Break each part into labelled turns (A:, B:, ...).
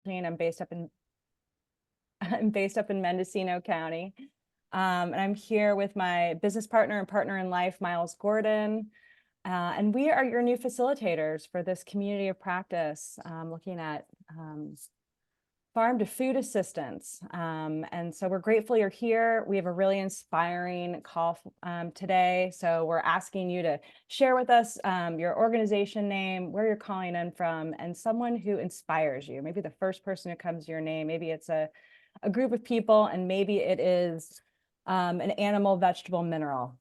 A: I'm based up in I'm based up in Mendocino County. And I'm here with my business partner and partner in life, Miles Gordon. And we are your new facilitators for this community of practice, looking at farm to food assistance. And so we're grateful you're here. We have a really inspiring call today. So we're asking you to share with us your organization name, where you're calling in from, and someone who inspires you. Maybe the first person who comes to your name, maybe it's a group of people, and maybe it is an animal, vegetable, mineral.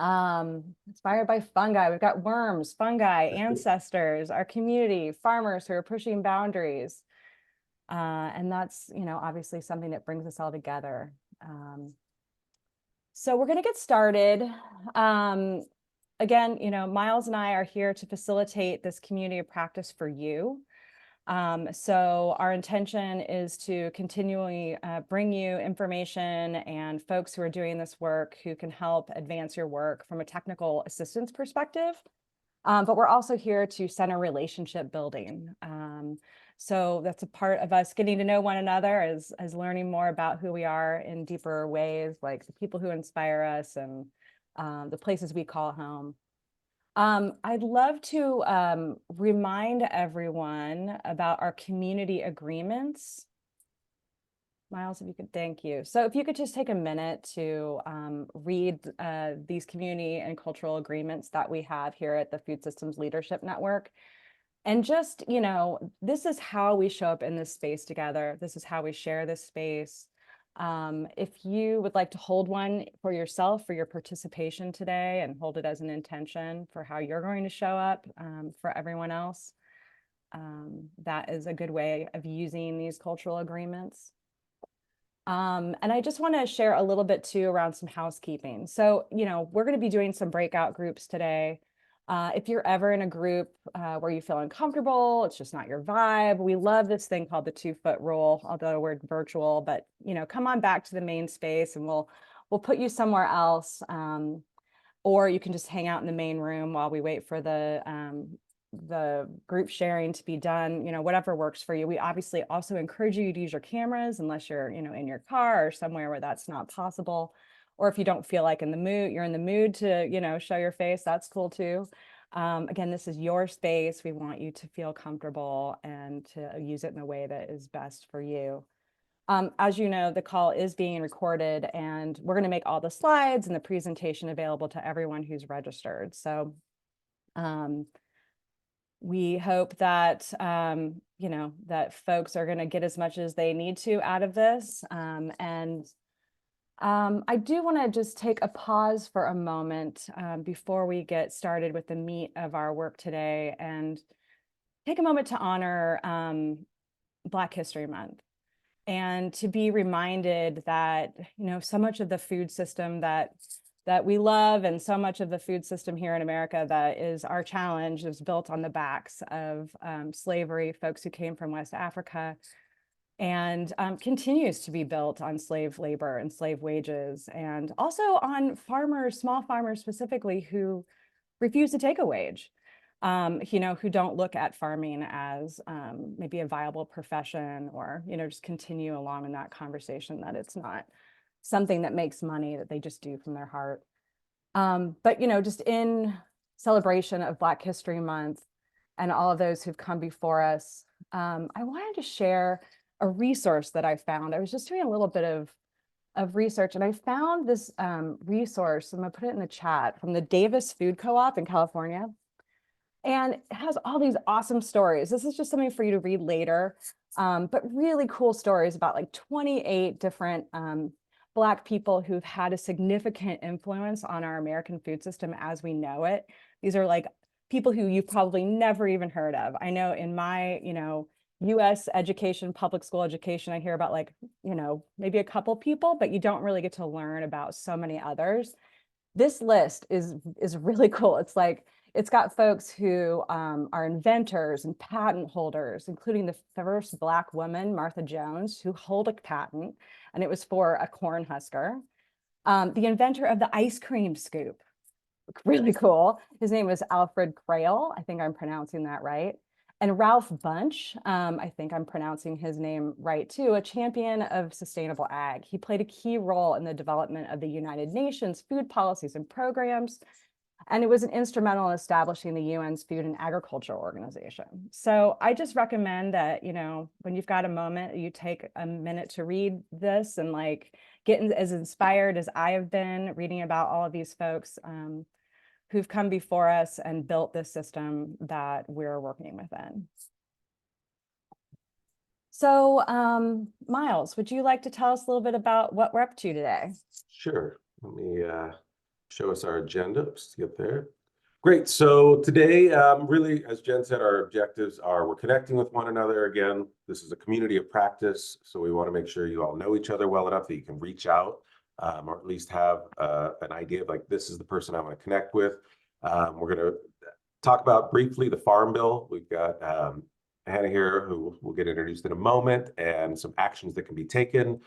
A: Inspired by fungi. We've got worms, fungi, ancestors, our community, farmers who are pushing boundaries. And that's, obviously something that brings us all together. So we're going to get started. Again, Miles and I are here to facilitate this community of practice for you. So our intention is to continually bring you information and folks who are doing this work who can help advance your work from a technical assistance perspective. But we're also here to center relationship building. So that's a part of us getting to know one another, as learning more about who we are in deeper ways, like the people who inspire us and the places we call home. I'd love to remind everyone about our community agreements. Miles, if you could, thank you. So if you could just take a minute to read these community and cultural agreements that we have here at the Food Systems Leadership Network. And just, this is how we show up in this space together. This is how we share this space. If you would like to hold one for yourself for your participation today and hold it as an intention for how you're going to show up for everyone else, that is a good way of using these cultural agreements. And I just want to share a little bit too around some housekeeping. So, we're going to be doing some breakout groups today. If you're ever in a group where you feel uncomfortable, it's just not your vibe, we love this thing called the 2-foot rule, although we're virtual, but come on back to the main space and we'll put you somewhere else. Or you can just hang out in the main room while we wait for the group sharing to be done, whatever works for you. We obviously also encourage you to use your cameras unless you're, in your car or somewhere where that's not possible. Or if you don't feel like you're in the mood to, show your face, that's cool too. Again, this is your space. We want you to feel comfortable and to use it in a way that is best for you. As you know, the call is being recorded and we're going to make all the slides and the presentation available to everyone who's registered. So we hope that, that folks are going to get as much as they need to out of this. I do want to just take a pause for a moment before we get started with the meat of our work today and take a moment to honor Black History Month and to be reminded that, so much of the food system that we love and so much of the food system here in America that is our challenge is built on the backs of slavery, folks who came from West Africa, and continues to be built on slave labor and slave wages, and also on farmers, small farmers specifically, who refuse to take a wage, who don't look at farming as maybe a viable profession, or, just continue along in that conversation that it's not something that makes money, that they just do from their heart. But, just in celebration of Black History Month and all of those who've come before us, I wanted to share a resource that I found. I was just doing a little bit of research and I found this resource. I'm gonna put it in the chat, from the Davis Food Co-op in California. And it has all these awesome stories. This is just something for you to read later, but really cool stories about like 28 different Black people who've had a significant influence on our American food system as we know it. These are like people who you've probably never even heard of. I know in my, US education, public school education, I hear about like, maybe a couple people, but you don't really get to learn about so many others. This list is really cool. It's like, it's got folks who are inventors and patent holders, including the first Black woman, Martha Jones, who held a patent, and it was for a corn husker. The inventor of the ice cream scoop, really cool. His name was Alfred Crail. I think I'm pronouncing that right. And Ralph Bunch, I think I'm pronouncing his name right too, a champion of sustainable ag. He played a key role in the development of the United Nations food policies and programs, and it was instrumental in establishing the UN's Food and Agriculture Organization. So I just recommend that, you know, when you've got a moment, you take a minute to read this and like get as inspired as I have been reading about all of these folks who've come before us and built this system that we're working within. So Miles, would you like to tell us a little bit about what we're up to today?
B: Sure. Let me show us our agenda. Let's get there. Great. So today, really, as Jen said, our objectives are we're connecting with one another again. This is a community of practice, so we want to make sure you all know each other well enough that you can reach out or at least have an idea of like, this is the person I want to connect with. We're going to talk about briefly the Farm Bill. We've got Hannah here who will get introduced in a moment and some actions that can be taken.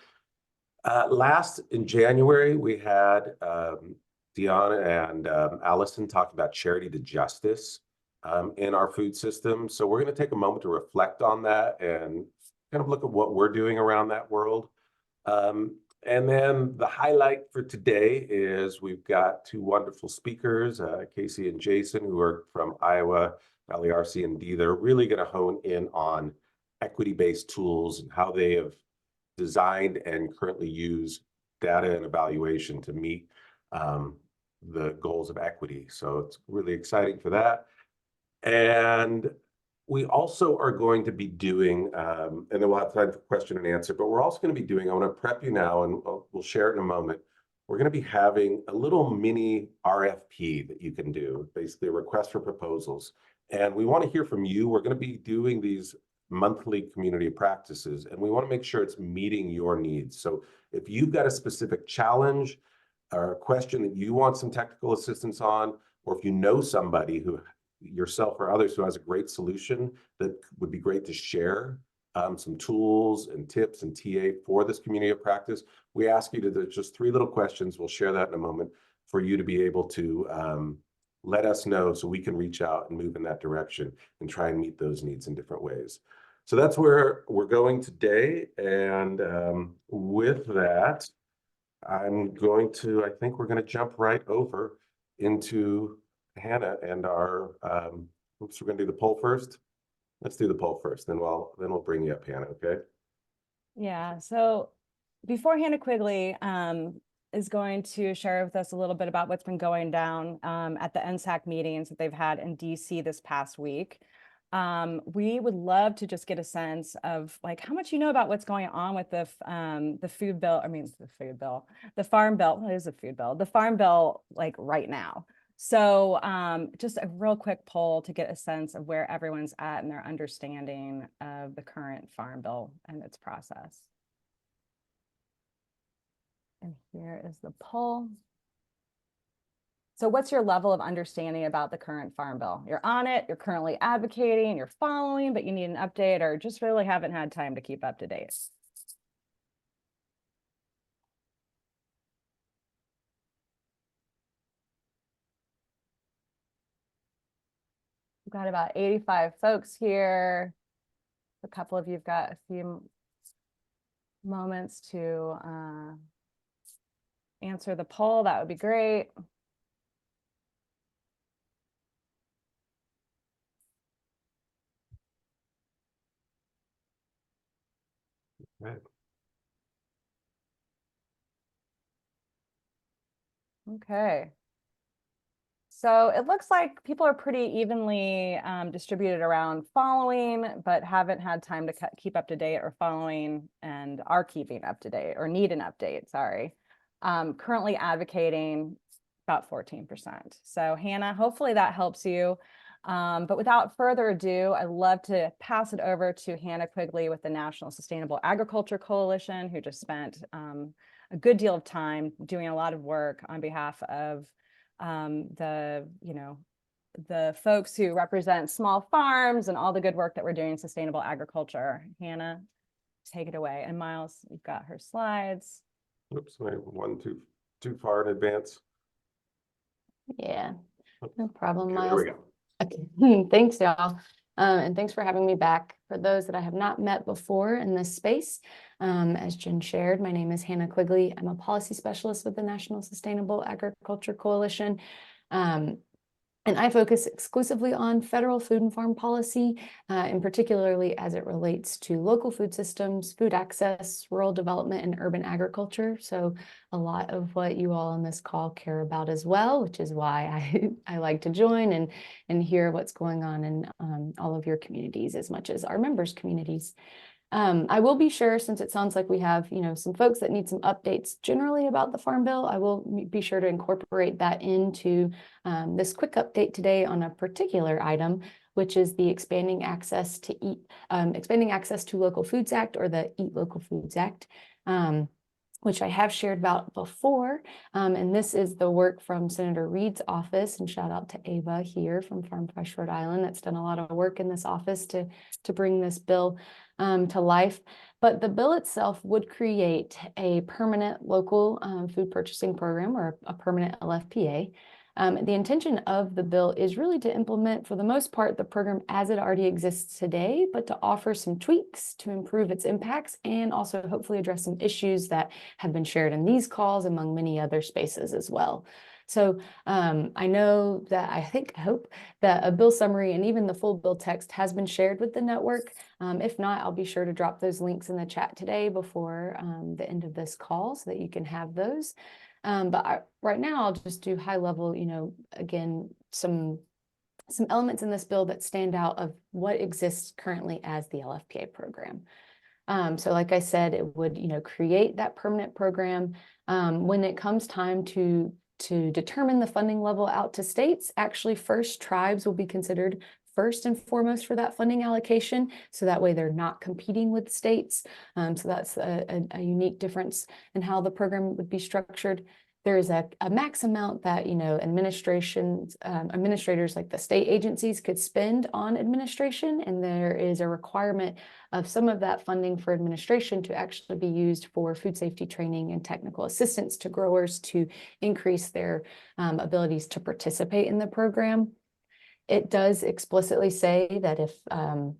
B: Last in January, we had Deanna and Allison talk about charity to justice in our food system. So we're going to take a moment to reflect on that and kind of look at what we're doing around that world. And then the highlight for today is we've got two wonderful speakers, Casey and Jason, who are from Iowa Valley RC&D. They're really going to hone in on equity-based tools and how they have designed and currently use data and evaluation to meet the goals of equity. So it's really exciting for that. And we also are going to be doing, and then we'll have time for question and answer, but we're also going to be doing, I want to prep you now and we'll share it in a moment. We're going to be having a little mini RFP that you can do, basically a request for proposals. And we want to hear from you. We're going to be doing these monthly community practices, and we want to make sure it's meeting your needs. So if you've got a specific challenge or a question that you want some technical assistance on, or if you know somebody who yourself or others who has a great solution that would be great to share some tools and tips and TA for this community of practice, we ask you to, there's just 3 little questions. We'll share that in a moment for you to be able to let us know so we can reach out and move in that direction and try and meet those needs in different ways. So that's where we're going today. And with that, I'm going to, I think we're going to jump right over into Hannah and our, oops, we're going to do the poll first. Let's do the poll first, then we'll bring you up, Hannah, okay?
A: Yeah, so before Hannah Quigley is going to share with us a little bit about what's been going down at the NSAC meetings that they've had in DC this past week. We would love to just get a sense of like how much you know about what's going on with the food bill. I mean, the Farm Bill. It is a food bill. The Farm Bill, like right now. So just a real quick poll to get a sense of where everyone's at and their understanding of the current Farm Bill and its process. And here is the poll. So what's your level of understanding about the current Farm Bill? You're on it, you're currently advocating, you're following, but you need an update or just really haven't had time to keep up to date. We've got about 85 folks here. A couple of you've got a few moments to answer the poll. That would be great.
B: Right.
A: Okay. So it looks like people are pretty evenly distributed around following, but haven't had time to keep up to date or following and are keeping up to date or need an update, sorry. Currently advocating about 14%. So Hannah, hopefully that helps you. But without further ado, I'd love to pass it over to Hannah Quigley with the National Sustainable Agriculture Coalition, who just spent a good deal of time doing a lot of work on behalf of the folks who represent small farms and all the good work that we're doing in sustainable agriculture. Hannah, take it away. And Miles, you've got her slides.
B: Oops, wait, one too far in advance.
C: Yeah, no problem,
B: Okay,
C: Miles.
B: there we go.
C: Okay. Thanks, y'all. And thanks for having me back. For those that I have not met before in this space, as Jen shared, my name is Hannah Quigley. I'm a policy specialist with the National Sustainable Agriculture Coalition. And I focus exclusively on federal food and farm policy, and particularly as it relates to local food systems, food access, rural development, and urban agriculture. So a lot of what you all on this call care about as well, which is why I like to join and hear what's going on in all of your communities as much as our members' communities. I will be sure, since it sounds like we have, some folks that need some updates generally about the Farm Bill, I will be sure to incorporate that into this quick update today on a particular item, which is the Expanding Access to Local Foods Act, or the Eat Local Foods Act. Which I have shared about before. And this is the work from Senator Reed's office, and shout out to Ava here from Farm Fresh Rhode Island that's done a lot of work in this office to bring this bill to life. But the bill itself would create a permanent local food purchasing program, or a permanent LFPA. The intention of the bill is really to implement, for the most part, the program as it already exists today, but to offer some tweaks to improve its impacts and also hopefully address some issues that have been shared in these calls, among many other spaces as well. So I know that I hope that a bill summary and even the full bill text has been shared with the network. If not, I'll be sure to drop those links in the chat today before the end of this call so that you can have those. Right now, I'll just do high level, again, some elements in this bill that stand out of what exists currently as the LFPA program. So like I said, it would, create that permanent program. When it comes time to determine the funding level out to states, actually first tribes will be considered first and foremost for that funding allocation. So that way they're not competing with states. So that's a unique difference in how the program would be structured. There is a max amount that, administrators like the state agencies could spend on administration. And there is a requirement of some of that funding for administration to actually be used for food safety training and technical assistance to growers to increase their abilities to participate in the program. It does explicitly say that if an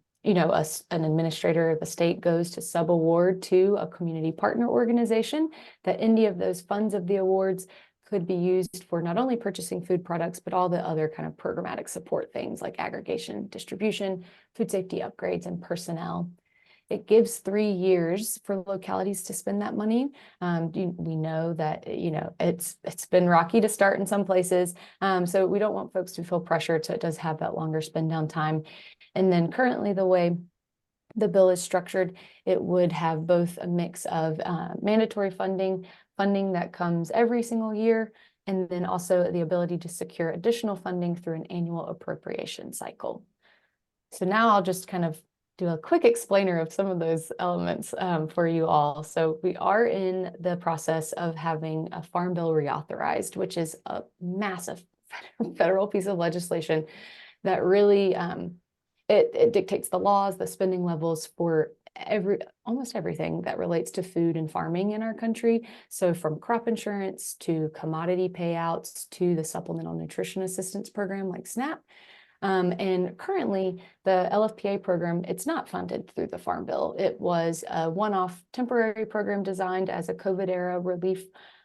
C: administrator of the state goes to subaward to a community partner organization, that any of those funds of the awards could be used for not only purchasing food products, but all the other kind of programmatic support things like aggregation, distribution, food safety upgrades, and personnel. It gives 3 years for localities to spend that money. We know that, it's been rocky to start in some places. So we don't want folks to feel pressured. So it does have that longer spend down time. And then currently the way the bill is structured, it would have both a mix of mandatory funding that comes every single year, and then also the ability to secure additional funding through an annual appropriation cycle. So now I'll just kind of do a quick explainer of some of those elements for you all. So we are in the process of having a Farm Bill reauthorized, which is a massive federal piece of legislation that really, it dictates the laws, the spending levels for almost everything that relates to food and farming in our country. So from crop insurance to commodity payouts to the Supplemental Nutrition Assistance Program like SNAP. And currently, the LFPA program, it's not funded through the Farm Bill. It was a one-off temporary program designed as a COVID-era relief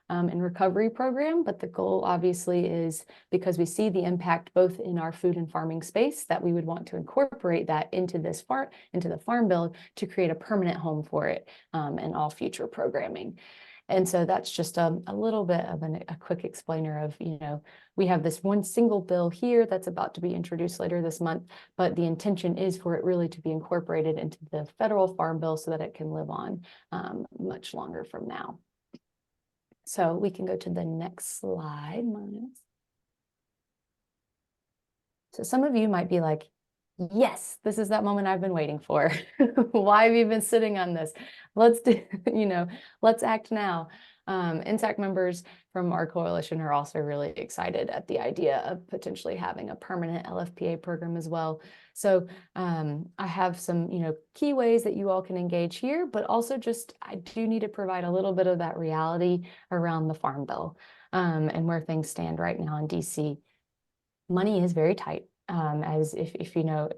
C: and recovery program. But the goal, obviously, is because we see the impact both in our food and farming space that we would want to incorporate that into the Farm Bill to create a permanent home for it in all future programming. And so that's just a little bit of a quick explainer of, we have this one single bill here that's about to be introduced later this month, but the intention is for it really to be incorporated into the federal Farm Bill so that it can live on much longer from now. So we can go to the next slide, Miles. So some of you might be like, yes, this is that moment I've been waiting for. Why have you been sitting on this? Let's let's act now. NSAC members from our coalition are also really excited at the idea of potentially having a permanent LFPA program as well. So I have some, key ways that you all can engage here, but also I do need to provide a little bit of that reality around the Farm Bill and where things stand right now in DC. Money is very tight. as if you know,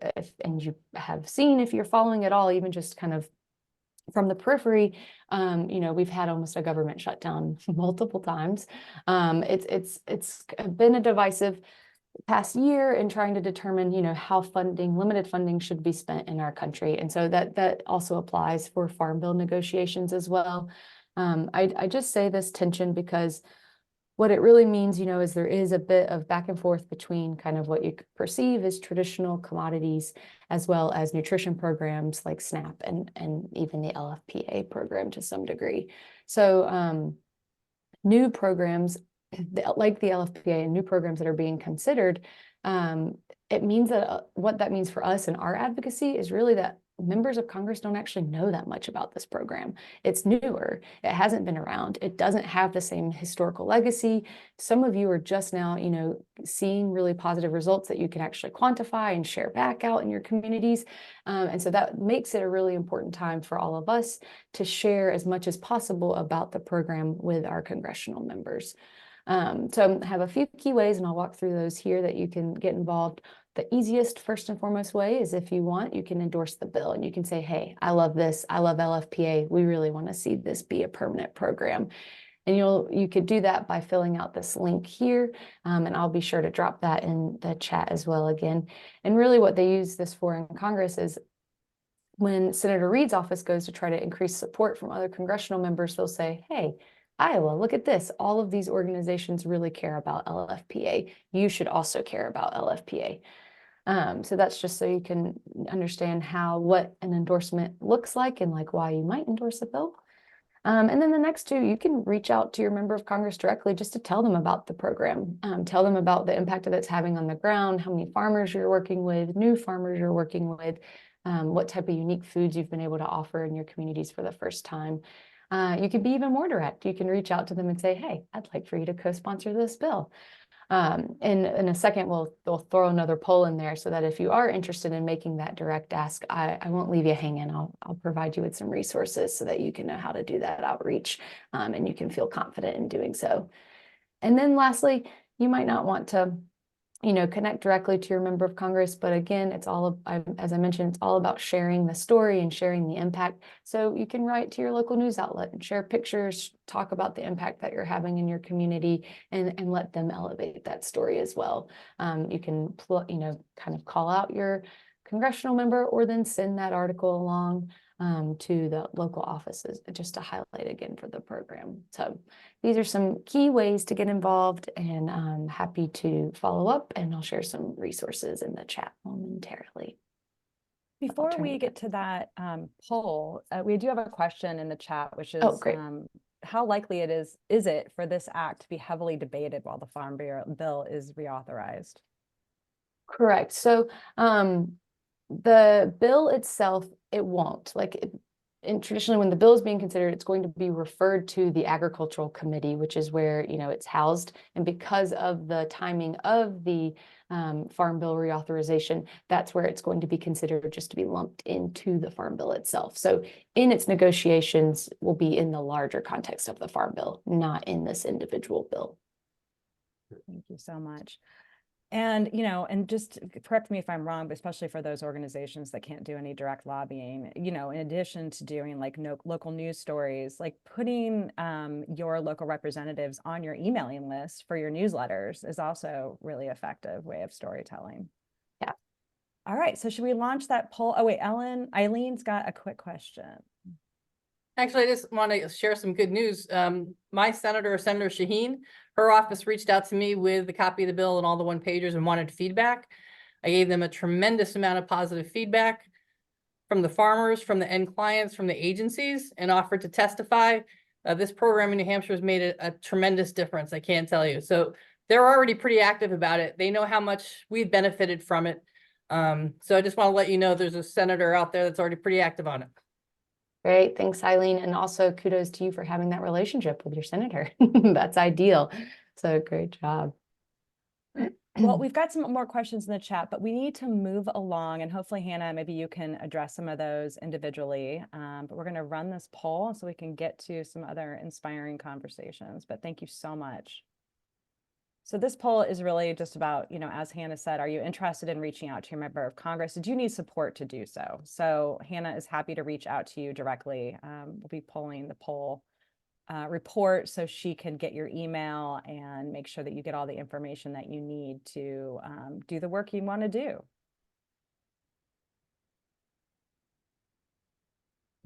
C: and you have seen, if you're following it all, even just kind of from the periphery, you know, we've had almost a government shutdown multiple times. It's been a divisive past year in trying to determine, you know, how limited funding should be spent in our country. And so that also applies for Farm Bill negotiations as well. I just say this tension because what it really means, you know, is there is a bit of back and forth between kind of what you perceive as traditional commodities, as well as nutrition programs like SNAP and even the LFPA program to some degree. So new programs like the LFPA and new programs that are being considered, it means that what that means for us and our advocacy is really that members of Congress don't actually know that much about this program. It's newer. It hasn't been around. It doesn't have the same historical legacy. Some of you are just now, you know, seeing really positive results that you can actually quantify and share back out in your communities. And so that makes it a really important time for all of us to share as much as possible about the program with our congressional members. So I have a few key ways, and I'll walk through those here that you can get involved. The easiest, first and foremost way is if you want, you can endorse the bill and you can say, hey, I love this. I love LFPA. We really want to see this be a permanent program. And you could do that by filling out this link here. And I'll be sure to drop that in the chat as well again. And really what they use this for in Congress is when Senator Reid's office goes to try to increase support from other congressional members, they'll say, hey, Iowa, look at this. All of these organizations really care about LFPA. You should also care about LFPA. So that's just so you can understand what an endorsement looks like and like why you might endorse a bill. And then the next two, you can reach out to your member of Congress directly just to tell them about the program. Tell them about the impact that it's having on the ground, how many farmers you're working with, new farmers you're working with, what type of unique foods you've been able to offer in your communities for the first time. You could be even more direct. You can reach out to them and say, hey, I'd like for you to co-sponsor this bill. And in a second, we'll throw another poll in there so that if you are interested in making that direct ask, I won't leave you hanging. I'll provide you with some resources so that you can know how to do that outreach, and you can feel confident in doing so. And then lastly, you might not want to, you know, connect directly to your member of Congress. But again, it's all, as I mentioned, it's all about sharing the story and sharing the impact. So you can write to your local news outlet and share pictures, talk about the impact that you're having in your community, and let them elevate that story as well. You can, you know, kind of call out your congressional member or then send that article along to the local offices just to highlight again for the program. So these are some key ways to get involved, and I'm happy to follow up, and I'll share some resources in the chat momentarily.
A: Before we get to that poll, we do have a question in the chat, which is, how likely is it for this act to be heavily debated while the Farm Bill is reauthorized?
C: Correct. So the bill itself, it won't. And traditionally, when the bill is being considered, it's going to be referred to the Agricultural Committee, which is where, you know, it's housed. And because of the timing of the Farm Bill reauthorization, that's where it's going to be considered just to be lumped into the Farm Bill itself. So in its negotiations will be in the larger context of the Farm Bill, not in this individual bill.
A: Thank you so much. And, you know, and just correct me if I'm wrong, but especially for those organizations that can't do any direct lobbying, you know, in addition to doing like local news stories, like putting your local representatives on your emailing list for your newsletters is also really effective way of storytelling.
C: Yeah.
A: All right. So should we launch that poll? Oh, wait, Eileen's got a quick question.
D: Actually, I just want to share some good news. My Senator Shaheen, her office reached out to me with a copy of the bill and all the one-pagers and wanted feedback. I gave them a tremendous amount of positive feedback from the farmers, from the end clients, from the agencies, and offered to testify. This program in New Hampshire has made a tremendous difference, I can't tell you. So they're already pretty active about it. They know how much we've benefited from it. So I just want to let you know there's a senator out there that's already pretty active on it.
C: Great. Thanks, Eileen. And also kudos to you for having that relationship with your senator. That's ideal. So great job.
A: Well, we've got some more questions in the chat, but we need to move along, and hopefully, Hannah, maybe you can address some of those individually. But we're going to run this poll so we can get to some other inspiring conversations. But thank you so much. So this poll is really just about, as Hannah said, are you interested in reaching out to your member of Congress? Did you need support to do so? So Hannah is happy to reach out to you directly. We'll be pulling the poll report so she can get your email and make sure that you get all the information that you need to do the work you want to do.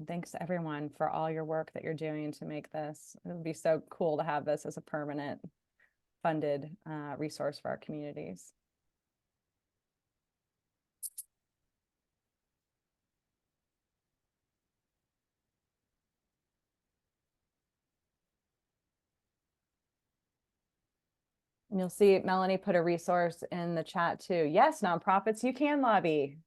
A: Thanks to everyone for all your work that you're doing to make this. It would be so cool to have this as a permanent funded resource for our communities. And you'll see Melanie put a resource in the chat too. Yes, nonprofits, you can lobby.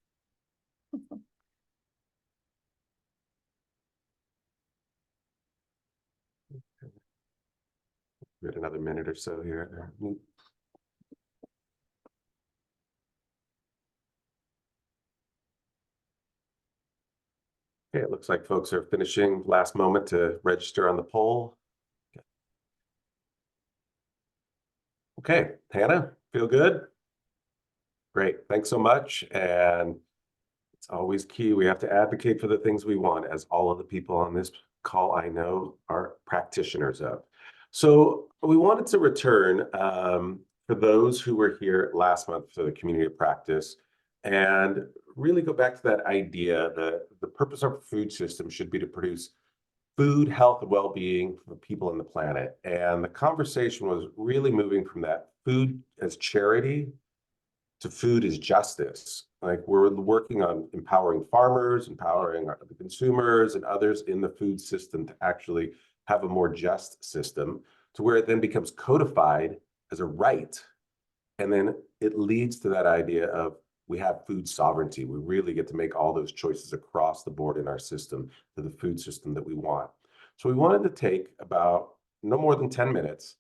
B: We got another minute or so here. Okay, it looks like folks are finishing last moment to register on the poll. Okay, Hannah, feel good? Great, thanks so much. And it's always key. We have to advocate for the things we want, as all of the people on this call I know are practitioners of. So we wanted to return for those who were here last month for the community of practice and really go back to that idea that the purpose of our food system should be to produce food, health, and well-being for people on the planet. And the conversation was really moving from that food as charity to food as justice. Like, we're working on empowering farmers, empowering the consumers and others in the food system to actually have a more just system, to where it then becomes codified as a right. And then it leads to that idea of we have food sovereignty. We really get to make all those choices across the board in our system to the food system that we want. So we wanted to take about no more than 10 minutes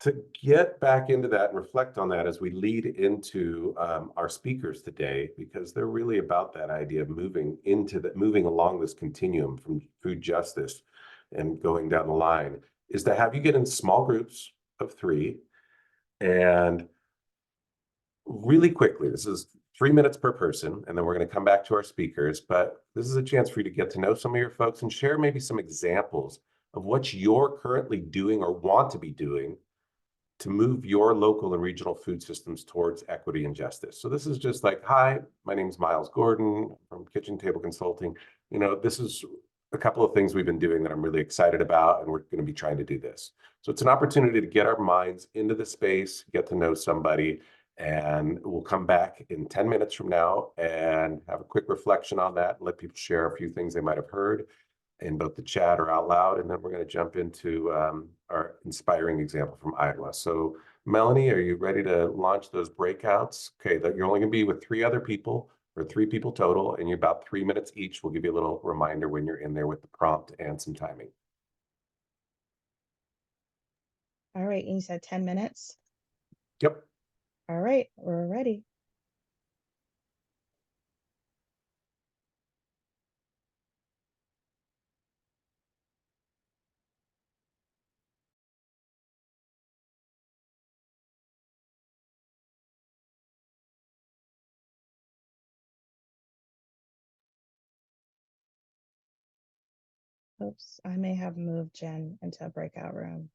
B: to get back into that and reflect on that as we lead into our speakers today, because they're really about that idea of moving along this continuum from food justice and going down the line, is to have you get in small groups of 3 and really quickly, this is 3 minutes per person, and then we're going to come back to our speakers, but this is a chance for you to get to know some of your folks and share maybe some examples of what you're currently doing or want to be doing to move your local and regional food systems towards equity and justice. So this is just like, hi, my name is Miles Gordon from Kitchen Table Consulting. This is a couple of things we've been doing that I'm really excited about, and we're going to be trying to do this. So it's an opportunity to get our minds into the space, get to know somebody, and we'll come back in 10 minutes from now and have a quick reflection on that, and let people share a few things they might have heard in both the chat or out loud, and then we're going to jump into our inspiring example from Iowa. So Melanie, are you ready to launch those breakouts? Okay, that you're only going to be with 3 other people, or 3 people total, and you're about 3 minutes each. We'll give you a little reminder when you're in there with the prompt and some timing.
E: All right, and you said 10 minutes?
B: Yep.
E: All right, we're ready. Oops, I may have moved Jen into a breakout room.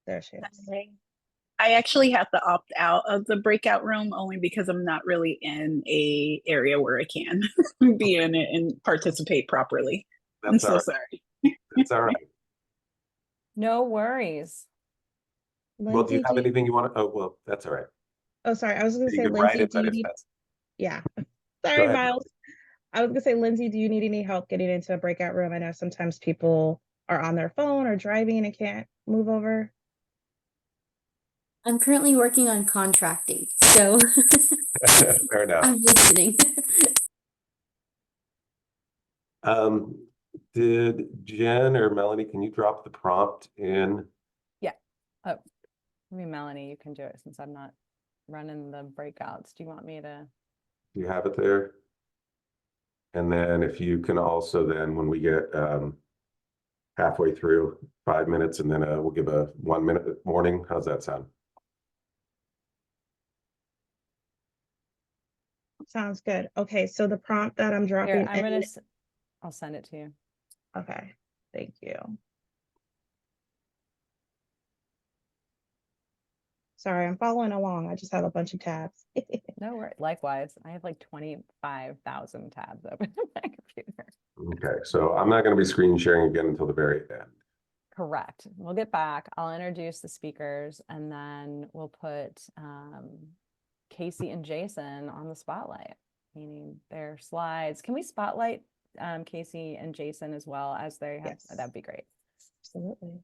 E: There she is.
F: I actually have to opt out of the breakout room only because I'm not really in a area where I can be in it and participate properly. I'm so sorry.
B: That's all right.
A: No worries.
B: Well, do you
E: Lindsay,
B: have anything you want to? Oh, well, that's all right.
E: Oh, sorry. I was going to
B: You
E: say,
B: can write
E: Lindsay,
B: it,
E: do
B: but
E: you
B: if
E: need?
B: that's
E: Yeah.
B: Go
E: Sorry,
B: ahead.
E: Miles. I was going to say, Lindsay, do you need any help getting into a breakout room? I know sometimes people are on their phone or driving and can't move over.
G: I'm currently working on contracting, so
B: fair enough.
G: I'm listening.
B: Did Jen or Melanie, can you drop the prompt in?
A: Yeah. Oh, maybe Melanie, you can do it since I'm not running the breakouts. Do you want me to?
B: Do you have it there? And then if you can also then, when we get halfway through, 5 minutes, and then we'll give a 1-minute warning. How's that sound?
E: Sounds good. Okay, so the prompt that I'm
A: Here,
E: dropping
A: I'm gonna,
E: in.
A: I'll send it to you.
E: Okay, thank you. Sorry, I'm following along. I just have a bunch of tabs.
A: No worries. Likewise, I have like 25,000 tabs open on my computer.
B: Okay, so I'm not going to be screen sharing again until the very end.
A: Correct. We'll get back. I'll introduce the speakers and then we'll put Casey and Jason on the spotlight, meaning their slides. Can we spotlight Casey and Jason as well as they have?
E: Yes.
A: That'd be great.
E: Absolutely.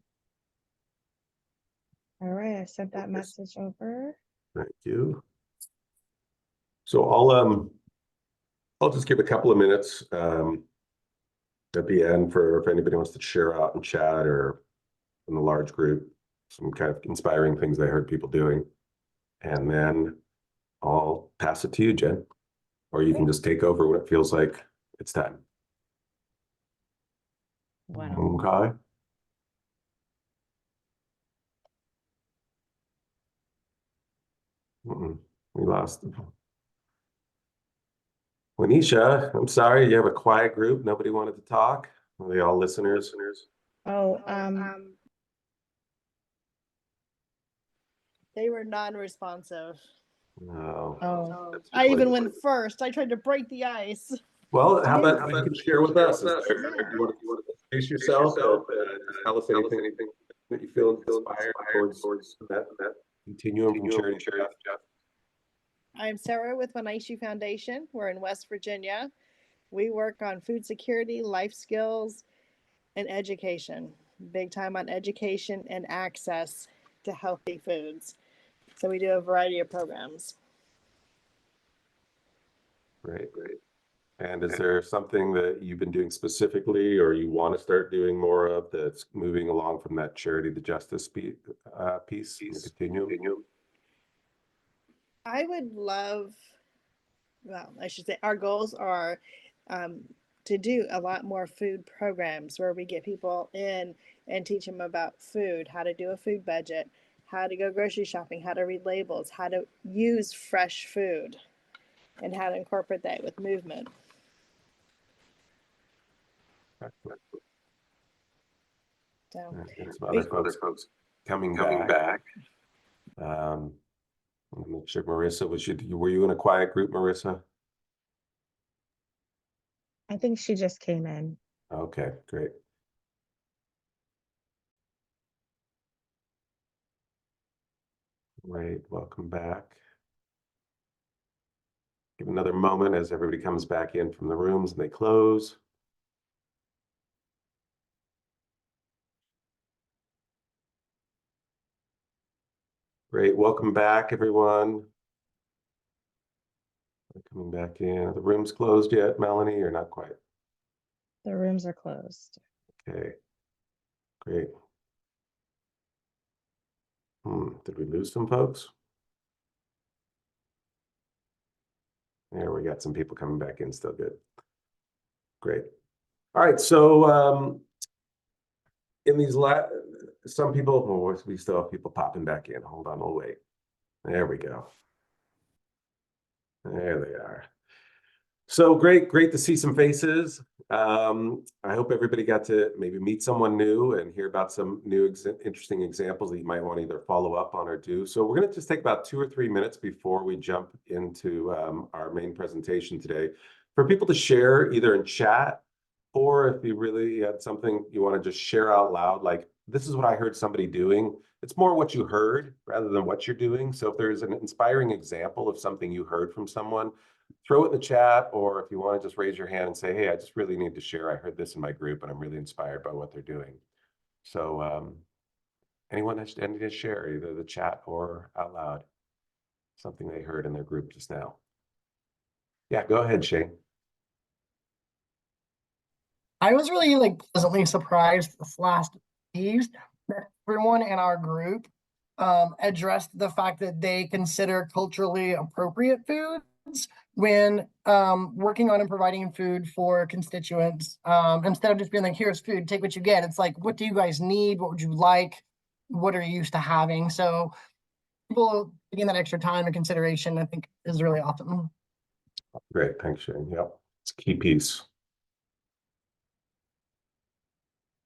E: All right, I sent that message over.
B: Thank you. So I'll just give a couple of minutes at the end for if anybody wants to share out in chat or in the large group some kind of inspiring things they heard people doing, and then I'll pass it to you, Jen, or you can just take over when it feels like it's time.
A: Wow.
B: Okay. We lost. Wanisha, I'm sorry, you have a quiet group. Nobody wanted to talk. Are they all listeners?
E: Oh,
H: They were non-responsive.
B: No.
E: oh,
H: I even went first. I tried to break the ice.
B: Well, how about you can share with us? You want to introduce yourself and just tell us anything that you feel inspired towards that continuum from charity to Jeff.
H: I'm Sarah with Monaishu Foundation. We're in West Virginia. We work on food security, life skills, and education. Big time on education and access to healthy foods. So we do a variety of programs.
B: Great. And is there something that you've been doing specifically or you want to start doing more of that's moving along from that charity to justice piece in the continuum?
H: I would love, well, I should say our goals are to do a lot more food programs where we get people in and teach them about food, how to do a food budget, how to go grocery shopping, how to read labels, how to use fresh food, and how to incorporate that with movement. So,
B: And some other folks coming back. I'm not sure, Marissa, were you in a quiet group, Marissa?
E: I think she just came in.
B: Okay, great. Great, welcome back. Give another moment as everybody comes back in from the rooms and they close. Great, welcome back, everyone. Coming back in. Are the rooms closed yet, Melanie, or not quite?
E: The rooms are closed.
B: Okay, great. Did we lose some folks? There, we got some people coming back in, still good. Great. All right, so in these some people, well, we still have people popping back in. Hold on, we'll wait. There we go. There they are. So great to see some faces. I hope everybody got to maybe meet someone new and hear about some new interesting examples that you might want to either follow up on or do. So we're going to just take about 2 or 3 minutes before we jump into our main presentation today for people to share either in chat or if you really had something you want to just share out loud, like this is what I heard somebody doing. It's more what you heard rather than what you're doing. So if there's an inspiring example of something you heard from someone, throw it in the chat, or if you want to just raise your hand and say, hey, I just really need to share. I heard this in my group and I'm really inspired by what they're doing. So anyone has any to share, either the chat or out loud, something they heard in their group just now. Yeah, go ahead, Shane.
I: I was really pleasantly surprised / pleased that everyone in our group addressed the fact that they consider culturally appropriate food when working on and providing food for constituents. Instead of just being like, here's food, take what you get. It's like, what do you guys need? What would you like? What are you used to having? So people taking that extra time and consideration, I think, is really awesome.
B: Great, thanks, Shane. Yep, it's a key piece.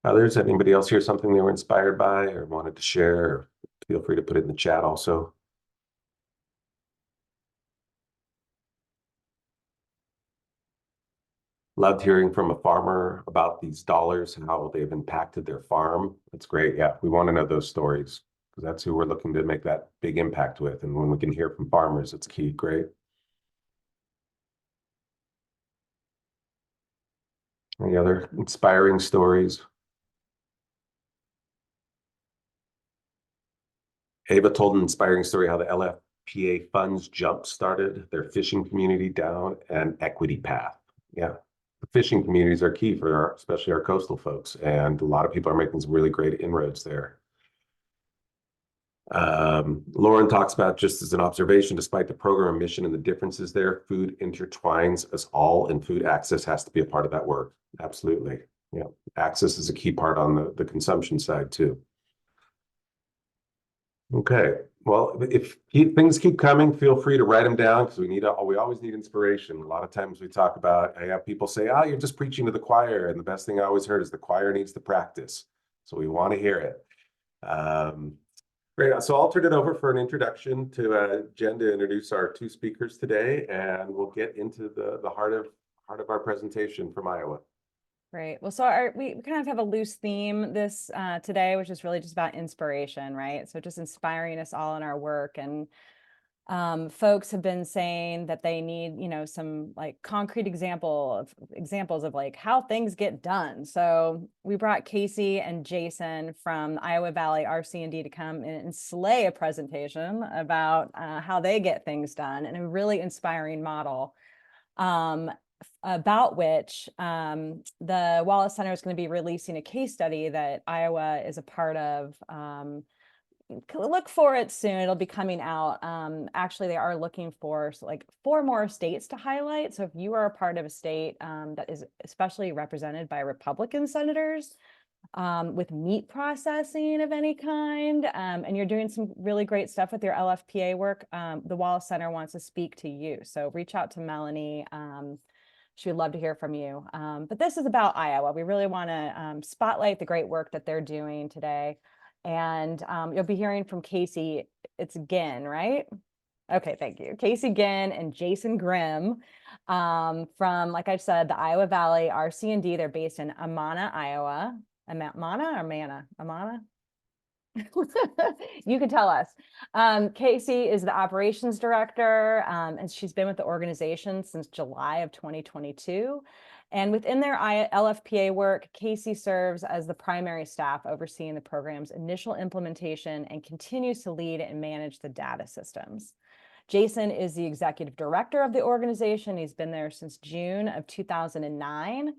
B: Others, anybody else hear something they were inspired by or wanted to share? Feel free to put it in the chat also. Loved hearing from a farmer about these dollars and how they've impacted their farm. That's great. Yeah, we want to know those stories because that's who we're looking to make that big impact with. And when we can hear from farmers, it's key. Great. Any other inspiring stories? Ava told an inspiring story how the LFPA funds jump-started their fishing community down an equity path. Yeah, the fishing communities are key for especially our coastal folks, and a lot of people are making some really great inroads there. Lauren talks about, just as an observation, despite the program mission and the differences there, food intertwines us all, and food access has to be a part of that work. Absolutely. Yeah, access is a key part on the consumption side too. Okay, well, if things keep coming, feel free to write them down because we always need inspiration. A lot of times we talk about, I have people say, you're just preaching to the choir. And the best thing I always heard is the choir needs to practice. So we want to hear it. Great, so I'll turn it over for an introduction to Jen to introduce our two speakers today, and we'll get into the heart of our presentation from Iowa.
A: Great. Well, so we kind of have a loose theme this today, which is really just about inspiration, right? So just inspiring us all in our work. And folks have been saying that they need, some like concrete examples of like how things get done. So we brought Casey and Jason from Iowa Valley RC&D to come in and slay a presentation about how they get things done, and a really inspiring model. About which the Wallace Center is going to be releasing a case study that Iowa is a part of. Look for it soon. It'll be coming out. Actually, they are looking for like 4 more states to highlight. So if you are a part of a state that is especially represented by Republican senators with meat processing of any kind, and you're doing some really great stuff with your LFPA work, the Wallace Center wants to speak to you. So reach out to Melanie. She would love to hear from you. But this is about Iowa. We really want to spotlight the great work that they're doing today. And you'll be hearing from Casey. It's Ginn, right? Okay, thank you. Casey Ginn and Jason Grimm from, like I said, the Iowa Valley RC&D. They're based in Amana, Iowa. Amana or Mana? Amana? You can tell us. Casey is the operations director, and she's been with the organization since July of 2022. And within their LFPA work, Casey serves as the primary staff overseeing the program's initial implementation and continues to lead and manage the data systems. Jason is the executive director of the organization. He's been there since June of 2009.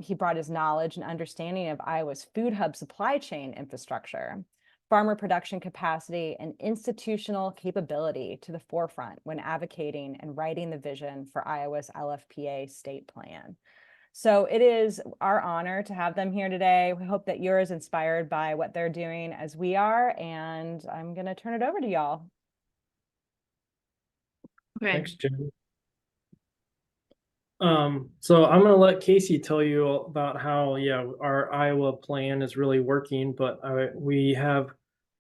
A: He brought his knowledge and understanding of Iowa's food hub supply chain infrastructure, farmer production capacity, and institutional capability to the forefront when advocating and writing the vision for Iowa's LFPA state plan. So it is our honor to have them here today. We hope that you're as inspired by what they're doing as we are, and I'm going to turn it over to y'all.
J: Okay. Thanks, Jen. So I'm going to let Casey tell you about how, our Iowa plan is really working, but we have,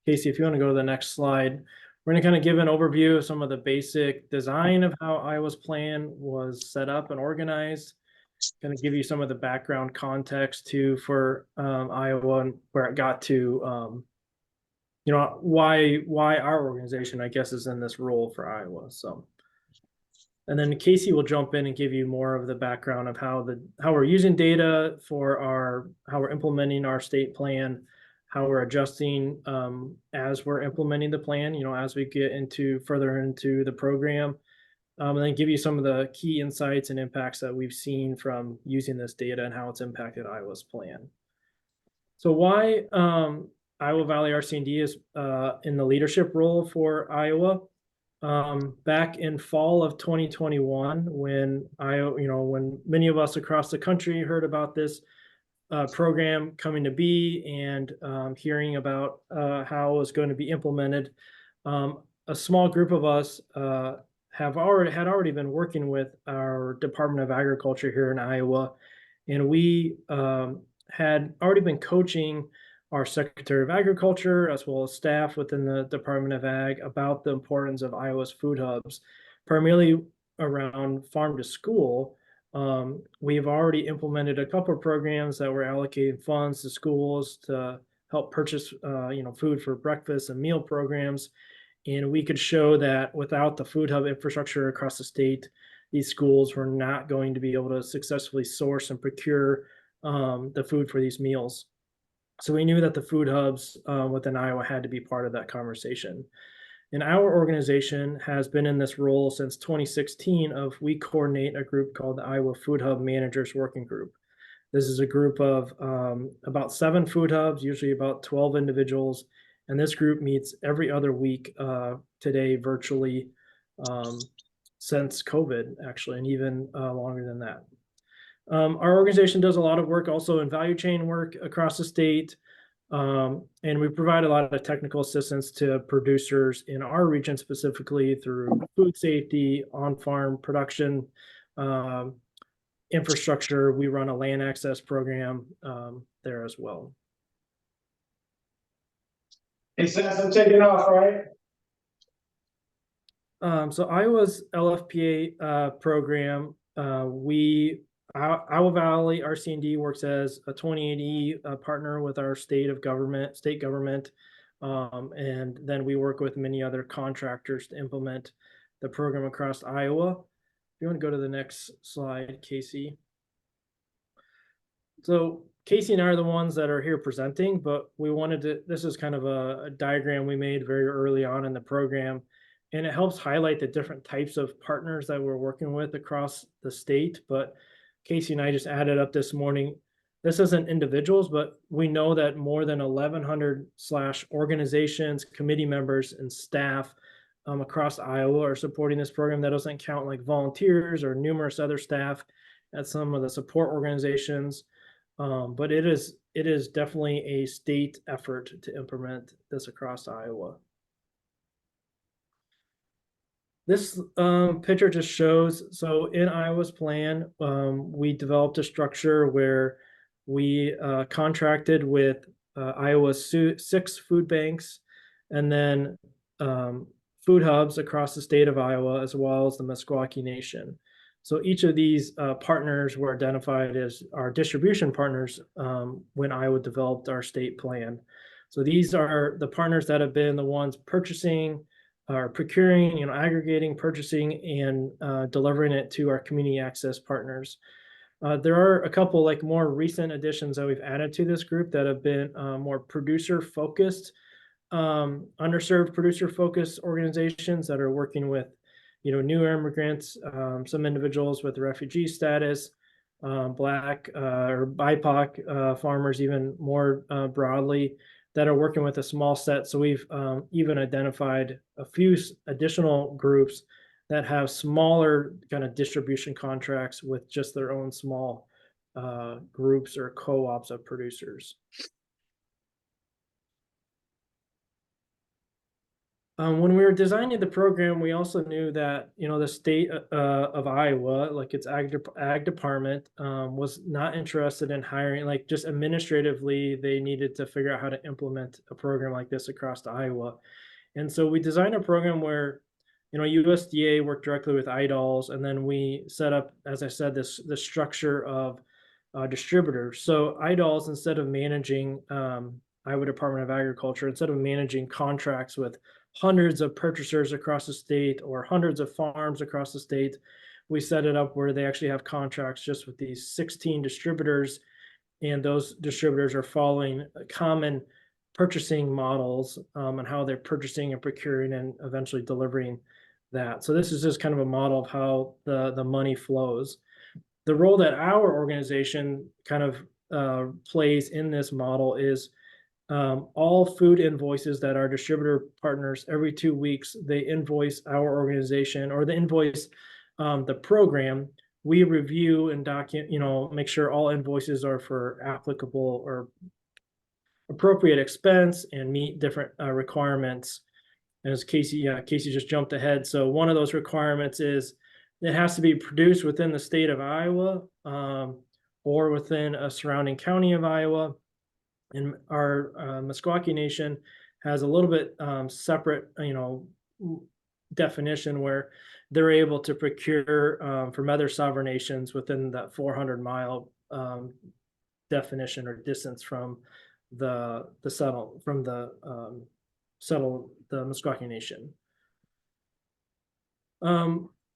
J: Casey, if you want to go to the next slide, we're going to kind of give an overview of some of the basic design of how Iowa's plan was set up and organized. Going to give you some of the background context too for Iowa and where it got to, why our organization, I guess, is in this role for Iowa. So. And then Casey will jump in and give you more of the background of how we're using data for how we're implementing our state plan, how we're adjusting as we're implementing the plan, as we get further into the program, and then give you some of the key insights and impacts that we've seen from using this data and how it's impacted Iowa's plan. So why Iowa Valley RC&D is in the leadership role for Iowa? back in fall of 2021, when when many of us across the country heard about this program coming to be and hearing about how it was going to be implemented. A small group of us had already been working with our Department of Agriculture here in Iowa, and we had already been coaching our Secretary of Agriculture as well as staff within the Department of Ag about the importance of Iowa's food hubs, primarily around farm to school. We've already implemented a couple of programs that were allocating funds to schools to help purchase, food for breakfast and meal programs. And we could show that without the food hub infrastructure across the state, these schools were not going to be able to successfully source and procure the food for these meals. So we knew that the food hubs within Iowa had to be part of that conversation. And our organization has been in this role since 2016 we coordinate a group called the Iowa Food Hub Managers Working Group. This is a group of about 7 food hubs, usually about 12 individuals. And this group meets every other week today virtually since COVID, actually, and even longer than that. Our organization does a lot of work also in value chain work across the state. And we provide a lot of technical assistance to producers in our region, specifically through food safety, on-farm production, infrastructure. We run a land access program there as well.
K: Hey, Seth, I'm taking off, right?
J: So Iowa's LFPA program, Iowa Valley RC&D works as a 28E partner with our state government, and then we work with many other contractors to implement the program across Iowa. If you want to go to the next slide, Casey. So Casey and I are the ones that are here presenting, but we wanted to, this is kind of a diagram we made very early on in the program, and it helps highlight the different types of partners that we're working with across the state. But Casey and I just added up this morning. This isn't individuals, but we know that more than 1,100 organizations, committee members, and staff across Iowa are supporting this program. That doesn't count like volunteers or numerous other staff at some of the support organizations. But it is definitely a state effort to implement this across Iowa. This picture just shows, so in Iowa's plan, we developed a structure where we contracted with Iowa's 6 food banks and then food hubs across the state of Iowa, as well as the Meskwaki Nation. So each of these partners were identified as our distribution partners when Iowa developed our state plan. So these are the partners that have been the ones purchasing, or procuring, aggregating, purchasing, and delivering it to our community access partners. There are a couple more recent additions that we've added to this group that have been more producer-focused, underserved producer-focused organizations that are working with, new immigrants, some individuals with refugee status, Black or BIPOC farmers, even more broadly, that are working with a small set. So we've even identified a few additional groups that have smaller kind of distribution contracts with just their own small groups or co-ops of producers. When we were designing the program, we also knew that, the state of Iowa, like its ag department, was not interested in hiring, just administratively, they needed to figure out how to implement a program like this across Iowa. And so we designed a program where, USDA worked directly with IDOLs, and then we set up, as I said, this structure of distributors. So IDOLs, instead of managing Iowa Department of Agriculture, instead of managing contracts with hundreds of purchasers across the state or hundreds of farms across the state, we set it up where they actually have contracts just with these 16 distributors, and those distributors are following common purchasing models and how they're purchasing and procuring and eventually delivering that. So this is just kind of a model of how the money flows. The role that our organization kind of plays in this model is all food invoices that our distributor partners every 2 weeks, they invoice our organization or they invoice the program. We review and document, make sure all invoices are for applicable or appropriate expense and meet different requirements. And as Casey just jumped ahead. So one of those requirements is it has to be produced within the state of Iowa or within a surrounding county of Iowa. And our Meskwaki Nation has a little bit separate, definition where they're able to procure from other sovereign nations within that 400-mile definition or distance from the Meskwaki Nation.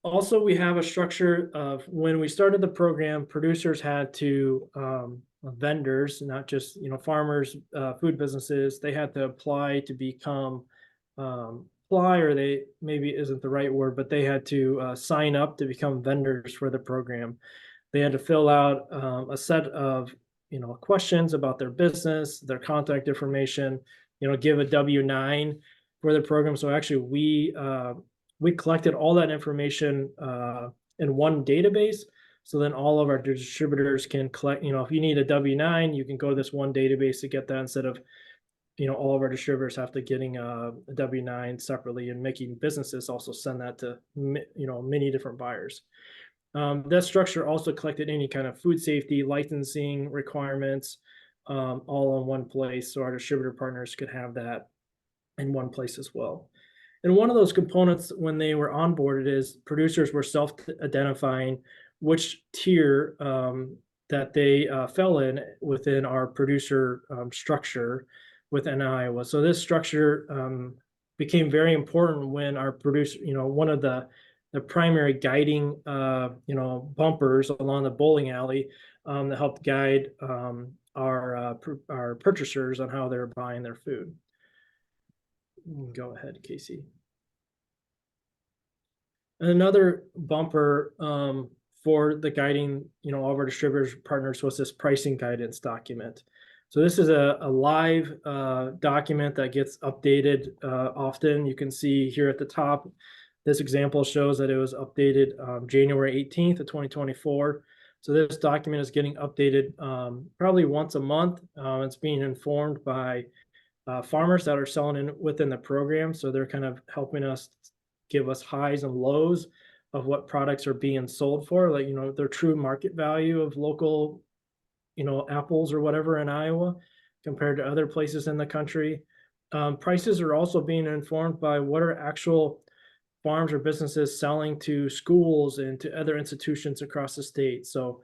J: Also, we have a structure of when we started the program, producers had to vendors, not just farmers, food businesses, they had to apply to become apply, or they maybe isn't the right word, but they had to sign up to become vendors for the program. They had to fill out a set of questions about their business, their contact information, give a W-9 for the program. So actually we collected all that information in one database. So then all of our distributors can collect, if you need a W-9, you can go to this one database to get that instead of, all of our distributors have to getting a W-9 separately and making businesses also send that to, many different buyers. That structure also collected any kind of food safety licensing requirements all in one place. So our distributor partners could have that in one place as well. And one of those components when they were onboarded is producers were self-identifying which tier that they fell in within our producer structure within Iowa. So this structure became very important when our producer, one of the primary guiding, bumpers along the bowling alley that helped guide our purchasers on how they're buying their food. Go ahead, Casey. And another bumper for the guiding, all of our distributors partners was this pricing guidance document. So this is a live document that gets updated often. You can see here at the top, this example shows that it was updated January 18th of 2024. So this document is getting updated probably once a month. It's being informed by farmers that are selling within the program. So they're kind of helping us give us highs and lows of what products are being sold for, like, their true market value of local, apples or whatever in Iowa compared to other places in the country. Prices are also being informed by what are actual farms or businesses selling to schools and to other institutions across the state. So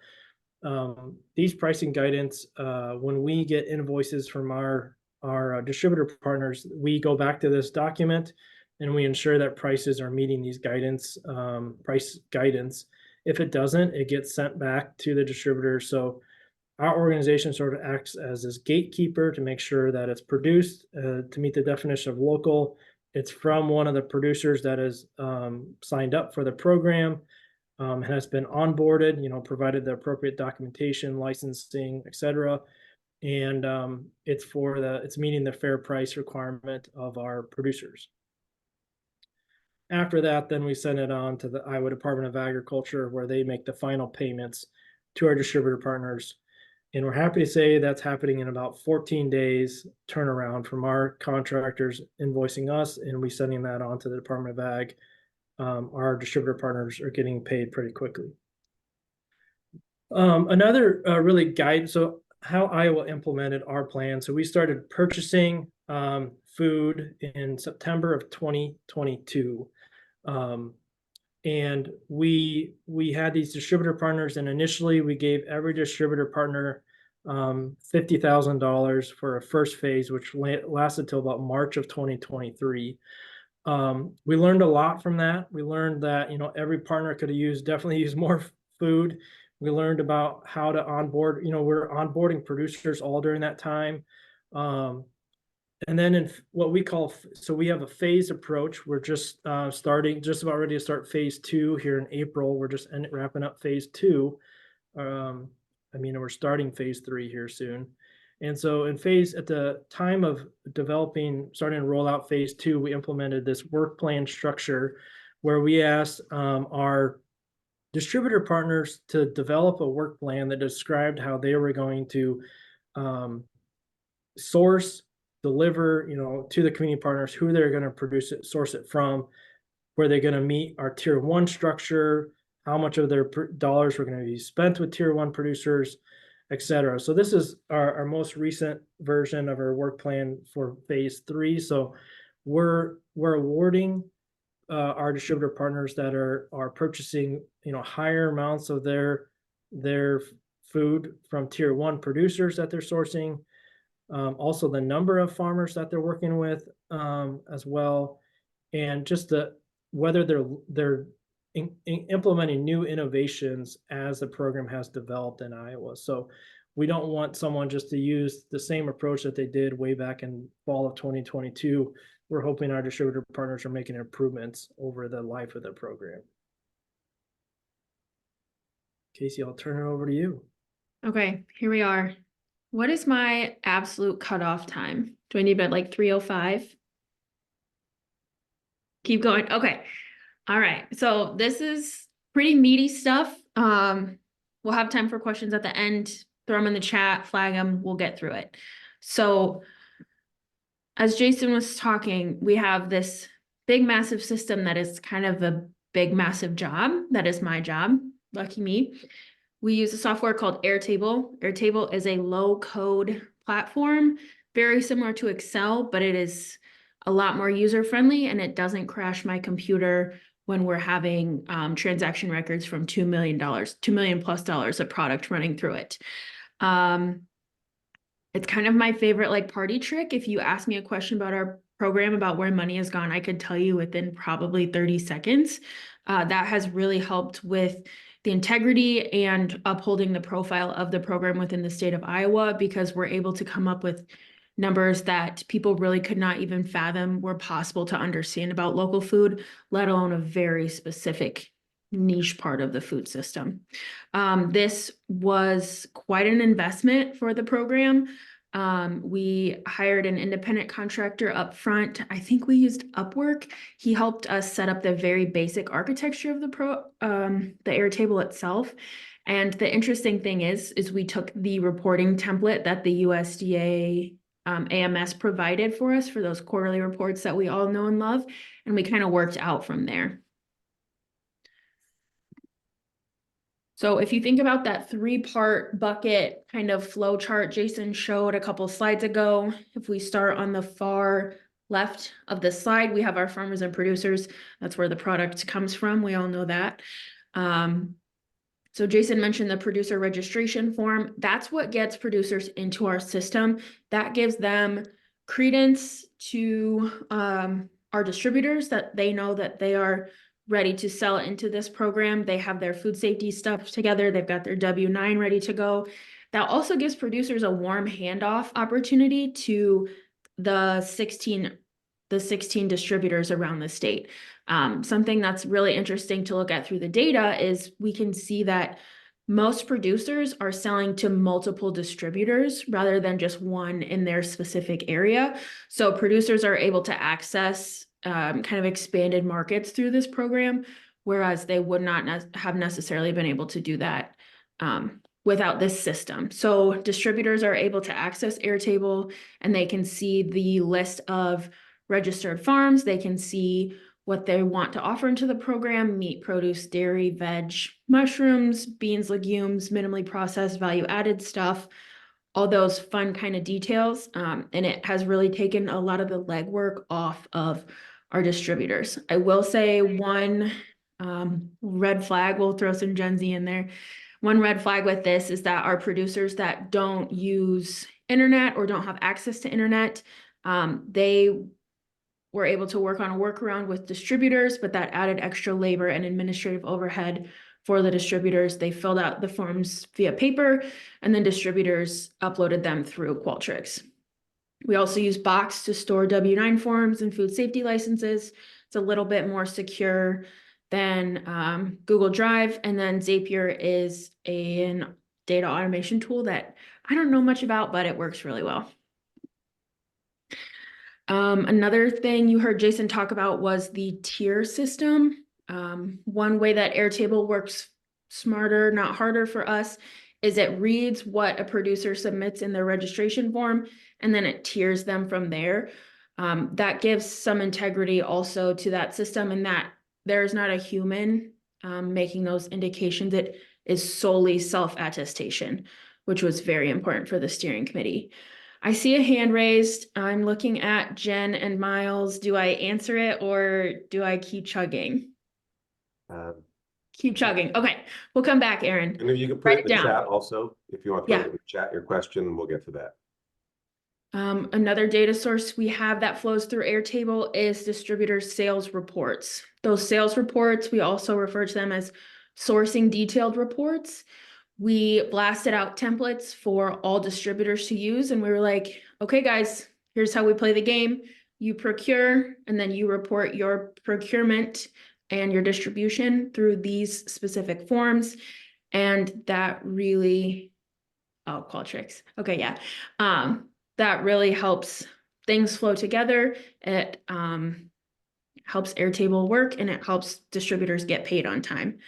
J: these pricing guidance, when we get invoices from our distributor partners, we go back to this document and we ensure that prices are meeting these price guidance. If it doesn't, it gets sent back to the distributor. So our organization sort of acts as this gatekeeper to make sure that it's produced to meet the definition of local. It's from one of the producers that is signed up for the program, has been onboarded, provided the appropriate documentation, licensing, etc. And it's meeting the fair price requirement of our producers. After that, then we send it on to the Iowa Department of Agriculture, where they make the final payments to our distributor partners. And we're happy to say that's happening in about 14 days turnaround from our contractors invoicing us, and we sending that on to the Department of Ag. Our distributor partners are getting paid pretty quickly. Another really guide, so how Iowa implemented our plan. So we started purchasing food in September of 2022. And we had these distributor partners, and initially we gave every distributor partner $50,000 for a first phase, which lasted till about March of 2023. We learned a lot from that. We learned that every partner could have definitely used more food. We learned about how to onboard. We're onboarding producers all during that time. And then in what we call, so we have a phase approach. We're just about ready to start phase 2 here in April. We're just wrapping up phase 2. We're starting phase 3 here soon. And so at the time of starting to roll out phase 2, we implemented this work plan structure where we asked our distributor partners to develop a work plan that described how they were going to source, deliver, to the community partners, who they're going to source it from, where they're going to meet our tier 1 structure, how much of their dollars were going to be spent with tier 1 producers, etc. So this is our most recent version of our work plan for phase 3. So we're awarding our distributor partners that are purchasing higher amounts of their food from tier 1 producers that they're sourcing, also the number of farmers that they're working with as well, and just whether they're implementing new innovations as the program has developed in Iowa. So we don't want someone just to use the same approach that they did way back in fall of 2022. We're hoping our distributor partners are making improvements over the life of the program. Casey, I'll turn it over to you.
L: Okay, here we are. What is my absolute cutoff time? Do I need it at like 3:05? Keep going. Okay. All right. So this is pretty meaty stuff. We'll have time for questions at the end. Throw them in the chat, flag them, we'll get through it. So as Jason was talking, we have this big, massive system that is kind of a big, massive job. That is my job. Lucky me. We use a software called Airtable. Airtable is a low-code platform, very similar to Excel, but it is a lot more user-friendly, and it doesn't crash my computer when we're having transaction records from $2 million plus of product running through it. It's kind of my favorite party trick. If you ask me a question about our program, about where money has gone, I could tell you within probably 30 seconds. That has really helped with the integrity and upholding the profile of the program within the state of Iowa, because we're able to come up with numbers that people really could not even fathom were possible to understand about local food, let alone a very specific niche part of the food system. This was quite an investment for the program. We hired an independent contractor up front. I think we used Upwork. He helped us set up the very basic architecture of the Airtable itself. And the interesting thing is we took the reporting template that the USDA AMS provided for us for those quarterly reports that we all know and love, and we kind of worked out from there. So if you think about that 3-part bucket kind of flow chart Jason showed a couple slides ago, if we start on the far left of the slide, we have our farmers and producers. That's where the product comes from. We all know that. So Jason mentioned the producer registration form. That's what gets producers into our system. That gives them credence to our distributors, that they know that they are ready to sell into this program. They have their food safety stuff together. They've got their W-9 ready to go. That also gives producers a warm handoff opportunity to the 16 distributors around the state. Something that's really interesting to look at through the data is we can see that most producers are selling to multiple distributors rather than just one in their specific area. So producers are able to access kind of expanded markets through this program, whereas they would not have necessarily been able to do that without this system. So distributors are able to access Airtable, and they can see the list of registered farms. They can see what they want to offer into the program: meat, produce, dairy, veg, mushrooms, beans, legumes, minimally processed, value-added stuff, all those fun kind of details. And it has really taken a lot of the legwork off of our distributors. I will say one red flag, we'll throw some Gen Z in there. One red flag with this is that our producers that don't use internet or don't have access to internet, they were able to work on a workaround with distributors, but that added extra labor and administrative overhead for the distributors. They filled out the forms via paper, and then distributors uploaded them through Qualtrics. We also use Box to store W-9 forms and food safety licenses. It's a little bit more secure than Google Drive. And then Zapier is a data automation tool that I don't know much about, but it works really well. Another thing you heard Jason talk about was the tier system. One way that Airtable works smarter, not harder for us, is it reads what a producer submits in their registration form, and then it tiers them from there. That gives some integrity also to that system, and that there's not a human making those indications. It is solely self-attestation, which was very important for the steering committee. I see a hand raised. I'm looking at Jen and Miles. Do I answer it or do I keep chugging? Keep chugging. Okay, we'll come back, Aaron.
B: And if you can put
L: Write
B: it in the
L: it down.
B: chat also, if you want to put
L: Yeah.
B: it in the chat, your question, we'll get to that.
L: Another data source we have that flows through Airtable is distributors' sales reports. Those sales reports, we also refer to them as sourcing detailed reports. We blasted out templates for all distributors to use, and we were like, okay, guys, here's how we play the game. You procure, and then you report your procurement and your distribution through these specific forms. And that really, oh, Qualtrics. Okay, yeah. That really helps things flow together. It helps Airtable work, and it helps distributors get paid on time.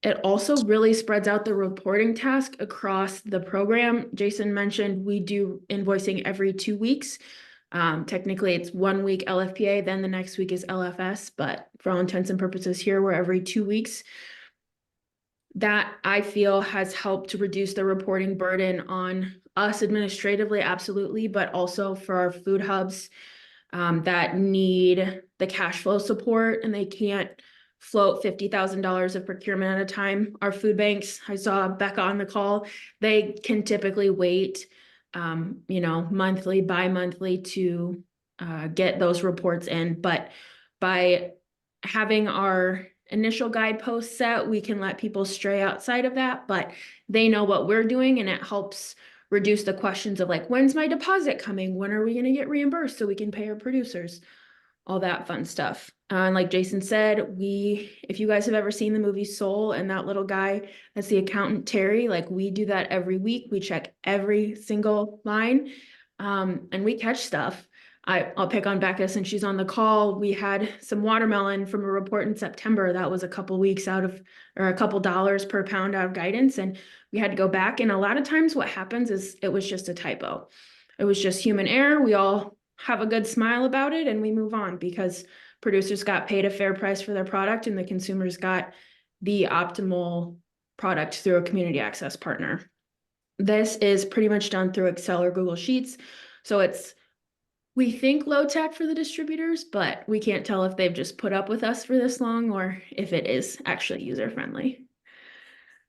L: It also really spreads out the reporting task across the program. Jason mentioned we do invoicing every 2 weeks. Technically it's 1 week LFPA, then the next week is LFS, but for all intents and purposes here, we're every 2 weeks. That I feel has helped to reduce the reporting burden on us administratively, absolutely, but also for our food hubs that need the cash flow support and they can't float $50,000 of procurement at a time. Our food banks, I saw Becca on the call, they can typically wait, monthly, bi-monthly to get those reports in. But by having our initial guideposts set, we can let people stray outside of that, but they know what we're doing, and it helps reduce the questions of like, when's my deposit coming? When are we going to get reimbursed so we can pay our producers? All that fun stuff. And like Jason said, if you guys have ever seen the movie Soul and that little guy, that's the accountant Terry, like we do that every week. We check every single line and we catch stuff. I'll pick on Becca since she's on the call. We had some watermelon from a report in September that was a couple weeks out of, or a couple dollars per pound out of guidance. And we had to go back. And a lot of times what happens is it was just a typo. It was just human error. We all have a good smile about it and we move on because producers got paid a fair price for their product and the consumers got the optimal product through a community access partner. This is pretty much done through Excel or Google Sheets. So we think low tech for the distributors, but we can't tell if they've just put up with us for this long or if it is actually user friendly.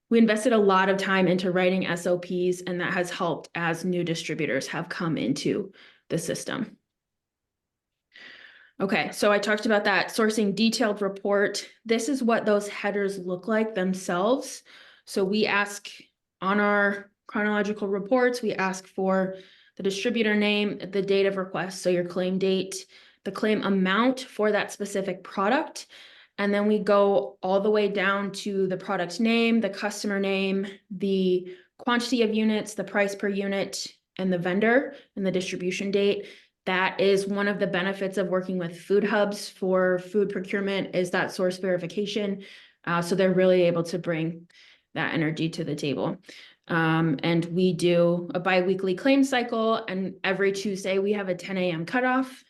L: We invested a lot of time into writing SOPs, and that has helped as new distributors have come into the system. Okay, so I talked about that sourcing detailed report. This is what those headers look like themselves. So we ask on our chronological reports, we ask for the distributor name, the date of request, so your claim date, the claim amount for that specific product. And then we go all the way down to the product name, the customer name, the quantity of units, the price per unit, and the vendor and the distribution date. That is one of the benefits of working with food hubs for food procurement is that source verification. So they're really able to bring that energy to the table. And we do a bi-weekly claim cycle, and every Tuesday we have a 10 a.m. cutoff.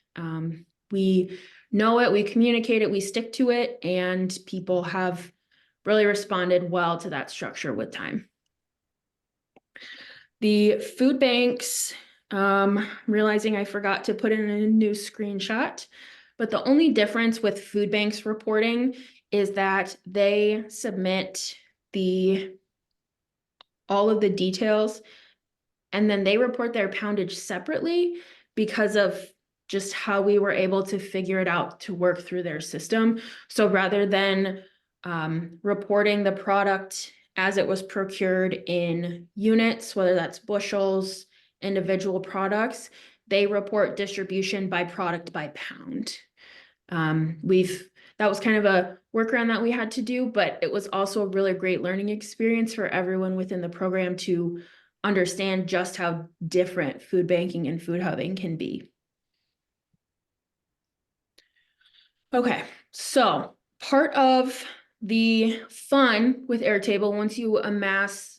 L: We know it, we communicate it, we stick to it, and people have really responded well to that structure with time. The food banks, realizing I forgot to put in a new screenshot, but the only difference with food banks reporting is that they submit all of the details and then they report their poundage separately because of just how we were able to figure it out to work through their system. So rather than reporting the product as it was procured in units, whether that's bushels, individual products, they report distribution by product by pound. that was kind of a workaround that we had to do, but it was also a really great learning experience for everyone within the program to understand just how different food banking and food hubbing can be. Okay, so part of the fun with Airtable, once you amass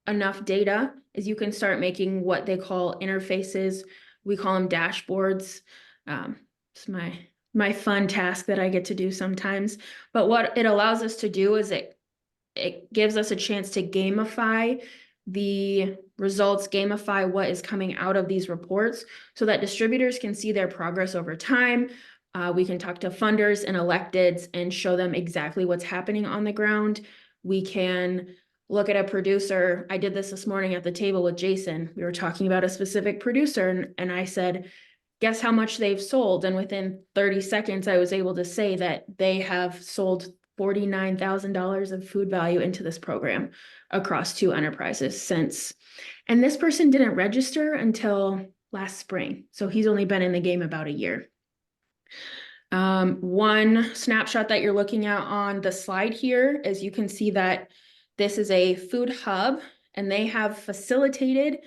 L: enough data, is you can start making what they call interfaces. We call them dashboards. It's my fun task that I get to do sometimes. But what it allows us to do is it gives us a chance to gamify the results, gamify what is coming out of these reports so that distributors can see their progress over time. We can talk to funders and electeds and show them exactly what's happening on the ground. We can look at a producer. I did this morning at the table with Jason. We were talking about a specific producer and I said, guess how much they've sold? And within 30 seconds, I was able to say that they have sold $49,000 of food value into this program across 2 enterprises since. And this person didn't register until last spring. So he's only been in the game about a year. One snapshot that you're looking at on the slide here is you can see that this is a food hub and they have facilitated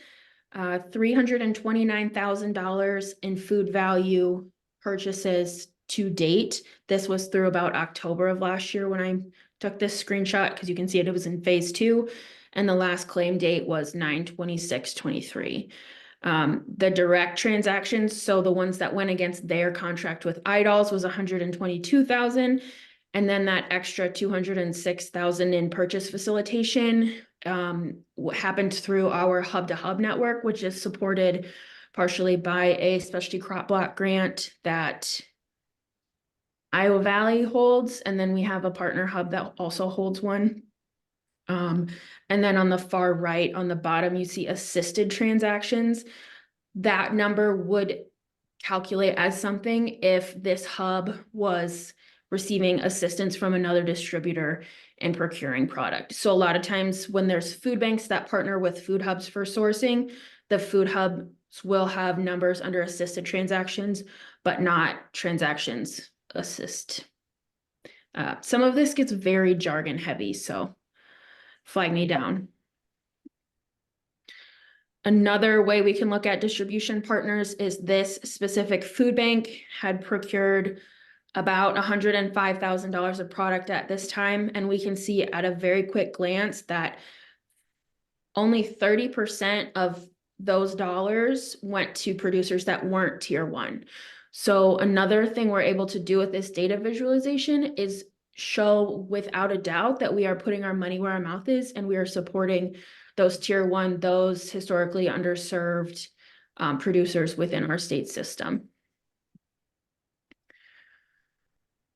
L: $329,000 in food value purchases to date. This was through about October of last year when I took this screenshot because you can see it was in phase 2 and the last claim date was 9/26/23. The direct transactions, so the ones that went against their contract with IDOLS was 122,000. And then that extra 206,000 in purchase facilitation happened through our hub to hub network, which is supported partially by a specialty crop block grant that Iowa Valley holds. And then we have a partner hub that also holds one. And then on the far right, on the bottom, you see assisted transactions. That number would calculate as something if this hub was receiving assistance from another distributor in procuring product. So a lot of times when there's food banks that partner with food hubs for sourcing, the food hubs will have numbers under assisted transactions, but not transactions assist. Some of this gets very jargon heavy, so flag me down. Another way we can look at distribution partners is this specific food bank had procured about $105,000 of product at this time. And we can see at a very quick glance that only 30% of those dollars went to producers that weren't tier 1. So another thing we're able to do with this data visualization is show without a doubt that we are putting our money where our mouth is and we are supporting those tier 1, those historically underserved producers within our state system.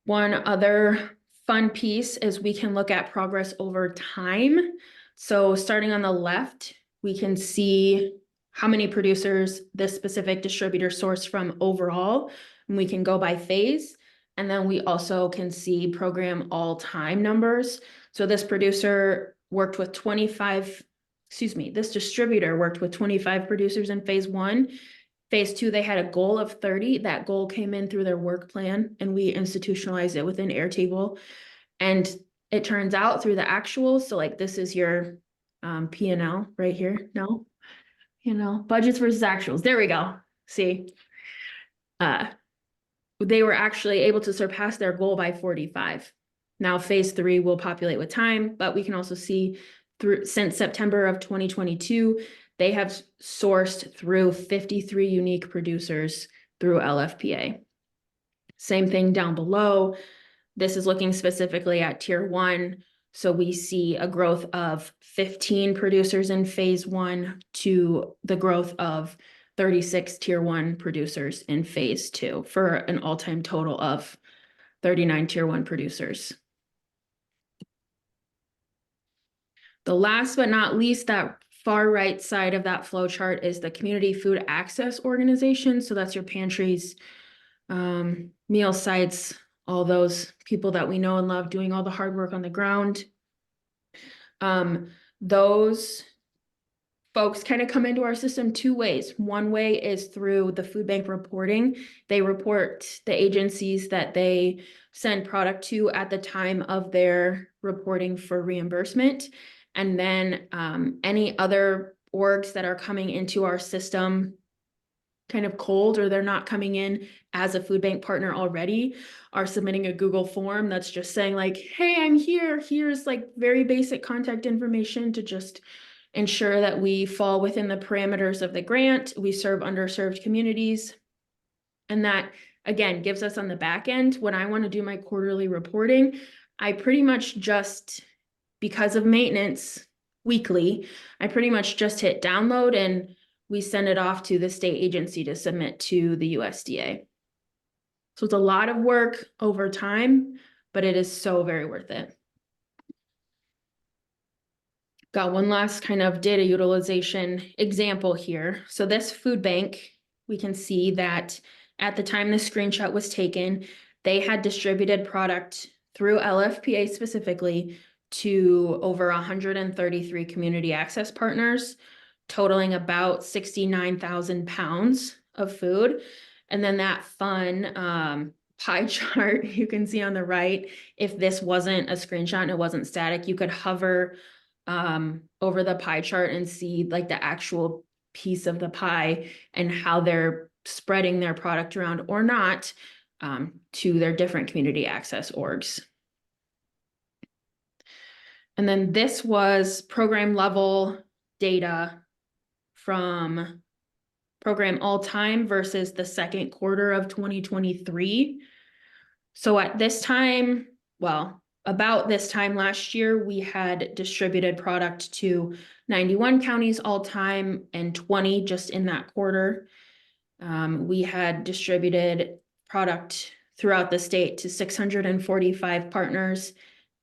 L: One other fun piece is we can look at progress over time. So starting on the left, we can see how many producers this specific distributor sourced from overall, and we can go by phase. And then we also can see program all-time numbers. So this producer worked with this distributor worked with 25 producers in phase 1. Phase 2, they had a goal of 30. That goal came in through their work plan and we institutionalized it within Airtable. And it turns out through the actuals, so like this is your P&L right here. No, budgets versus actuals. There we go. See, they were actually able to surpass their goal by 45. Now phase 3 will populate with time, but we can also see since September of 2022, they have sourced through 53 unique producers through LFPA. Same thing down below. This is looking specifically at tier 1. So we see a growth of 15 producers in phase 1 to the growth of 36 tier 1 producers in phase 2 for an all-time total of 39 tier 1 producers. The last but not least, that far right side of that flow chart is the Community Food Access Organization. So that's your pantries, meal sites, all those people that we know and love doing all the hard work on the ground. Those folks kind of come into our system two ways. One way is through the food bank reporting. They report the agencies that they send product to at the time of their reporting for reimbursement. And then any other orgs that are coming into our system kind of cold, or they're not coming in as a food bank partner already, are submitting a Google form that's just saying like, hey, I'm here. Here's like very basic contact information to just ensure that we fall within the parameters of the grant. We serve underserved communities. And that, again, gives us on the back end, when I want to do my quarterly reporting, I pretty much just, because of maintenance weekly, I pretty much just hit download and we send it off to the state agency to submit to the USDA. So it's a lot of work over time, but it is so very worth it. Got one last kind of data utilization example here. So this food bank, we can see that at the time the screenshot was taken, they had distributed product through LFPA specifically to over 133 community access partners, totaling about 69,000 pounds of food. And then that fun pie chart you can see on the right, if this wasn't a screenshot and it wasn't static, you could hover over the pie chart and see like the actual piece of the pie and how they're spreading their product around or not to their different community access orgs. And then this was program level data from program all time versus the second quarter of 2023. So at this time, well, about this time last year, we had distributed product to 91 counties all time and 20 just in that quarter. We had distributed product throughout the state to 645 partners,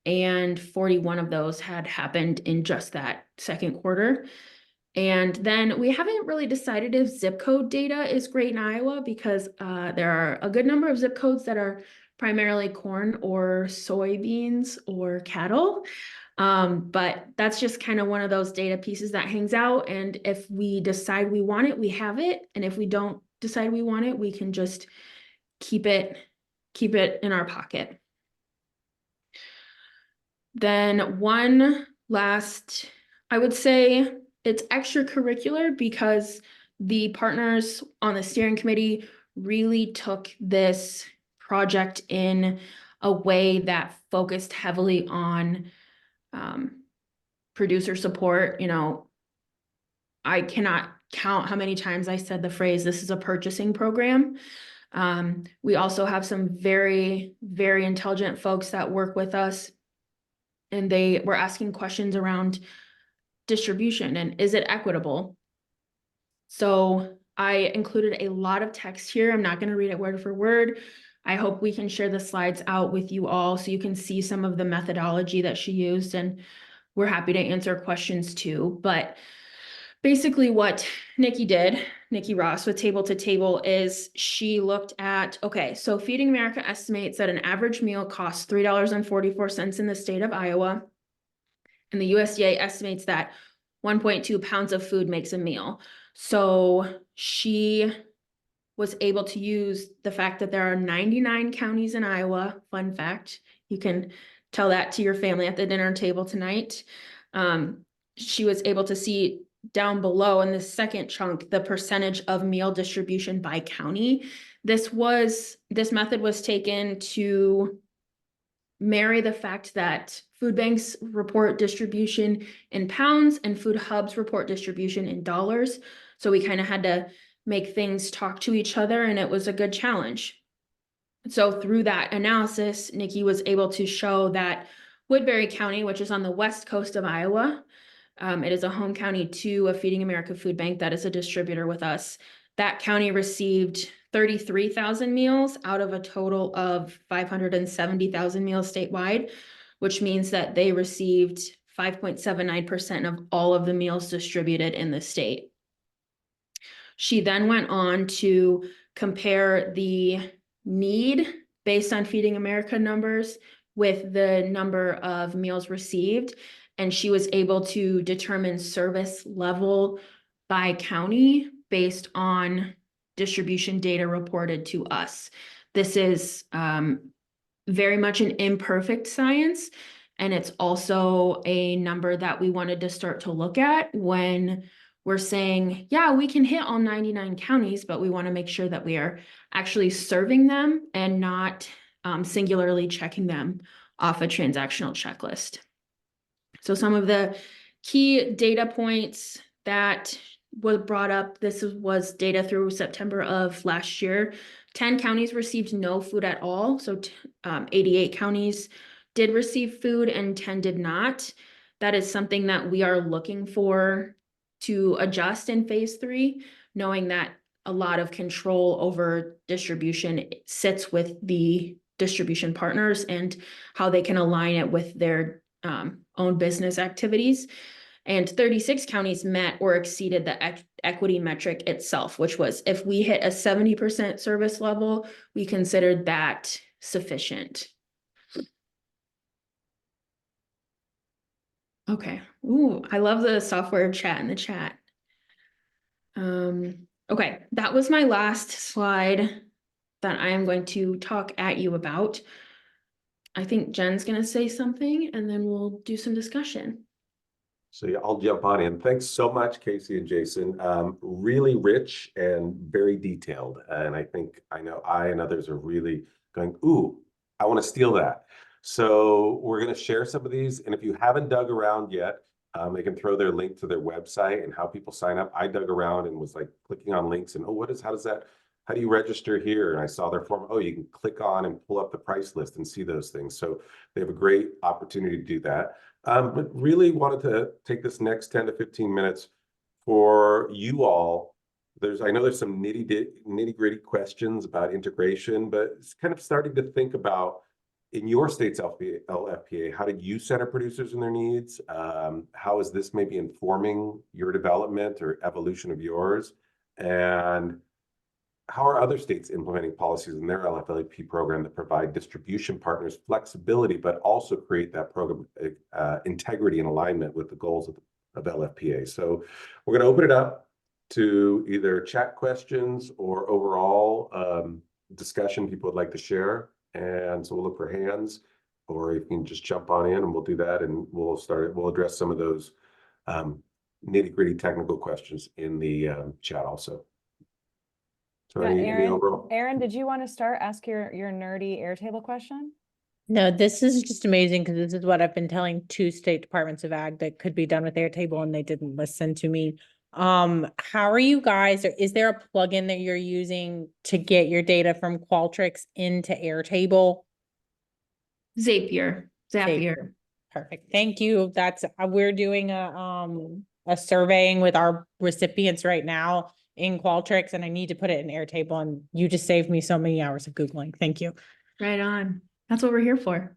L: and 41 of those had happened in just that second quarter. And then we haven't really decided if zip code data is great in Iowa because there are a good number of zip codes that are primarily corn or soybeans or cattle. But that's just kind of one of those data pieces that hangs out. And if we decide we want it, we have it. And if we don't decide we want it, we can just keep it in our pocket. Then one last, I would say it's extracurricular because the partners on the steering committee really took this project in a way that focused heavily on producer support. You know, I cannot count how many times I said the phrase, this is a purchasing program. We also have some very, very intelligent folks that work with us, and they were asking questions around distribution and is it equitable? So I included a lot of text here. I'm not going to read it word for word. I hope we can share the slides out with you all so you can see some of the methodology that she used, and we're happy to answer questions too. But basically what Nikki Ross with Table to Table, is she looked at, okay, so Feeding America estimates that an average meal costs $3.44 in the state of Iowa. And the USDA estimates that 1.2 pounds of food makes a meal. So she was able to use the fact that there are 99 counties in Iowa. Fun fact, you can tell that to your family at the dinner table tonight. She was able to see down below in the second chunk the percentage of meal distribution by county. This method was taken to marry the fact that food banks report distribution in pounds and food hubs report distribution in dollars. So we kind of had to make things talk to each other, and it was a good challenge. So through that analysis, Nikki was able to show that Woodbury County, which is on the west coast of Iowa, it is a home county to a Feeding America food bank that is a distributor with us. That county received 33,000 meals out of a total of 570,000 meals statewide, which means that they received 5.79% of all of the meals distributed in the state. She then went on to compare the need based on Feeding America numbers with the number of meals received. and she was able to determine service level by county based on distribution data reported to us. This is very much an imperfect science, and it's also a number that we wanted to start to look at when we're saying, yeah, we can hit all 99 counties, but we want to make sure that we are actually serving them and not singularly checking them off a transactional checklist. So some of the key data points that was brought up, this was data through September of last year. 10 counties received no food at all. So 88 counties did receive food and 10 did not. That is something that we are looking for to adjust in phase 3, knowing that a lot of control over distribution sits with the distribution partners and how they can align it with their own business activities. And 36 counties met or exceeded the equity metric itself, which was if we hit a 70% service level, we considered that sufficient. Okay. Ooh, I love the software chat in the chat. Okay, that was my last slide that I am going to talk at you about. I think Jen's going to say something and then we'll do some discussion.
B: So yeah, I'll jump on in. Thanks so much, Casey and Jason. Really rich and very detailed. And I know I and others are really going, ooh, I want to steal that. So we're going to share some of these. And if you haven't dug around yet, they can throw their link to their website and how people sign up. I dug around and was like clicking on links and, how do you register here? And I saw their form. Oh, you can click on and pull up the price list and see those things. So they have a great opportunity to do that. But really wanted to take this next 10 to 15 minutes for you all. I know there's some nitty gritty questions about integration, but it's kind of starting to think about in your state's LFPA, how did you center producers in their needs? How is this maybe informing your development or evolution of yours? And how are other states implementing policies in their LFLP program that provide distribution partners flexibility, but also create that program integrity and alignment with the goals of LFPA? So we're going to open it up to either chat questions or overall discussion people would like to share. And so we'll look for hands, or you can just jump on in and we'll do that. And we'll address some of those nitty gritty technical questions in the chat also. So
A: Yeah,
B: overall?
A: Aaron, did you want to start? Ask your nerdy Airtable question?
M: No, this is just amazing because this is what I've been telling 2 state departments of ag that could be done with Airtable and they didn't listen to me. How are you guys, or is there a plugin that you're using to get your data from Qualtrics into Airtable?
L: Zapier.
M: Perfect. Thank you. That's we're doing a surveying with our recipients right now in Qualtrics, and I need to put it in Airtable, and you just saved me so many hours of Googling. Thank you.
L: Right on. That's what we're here for.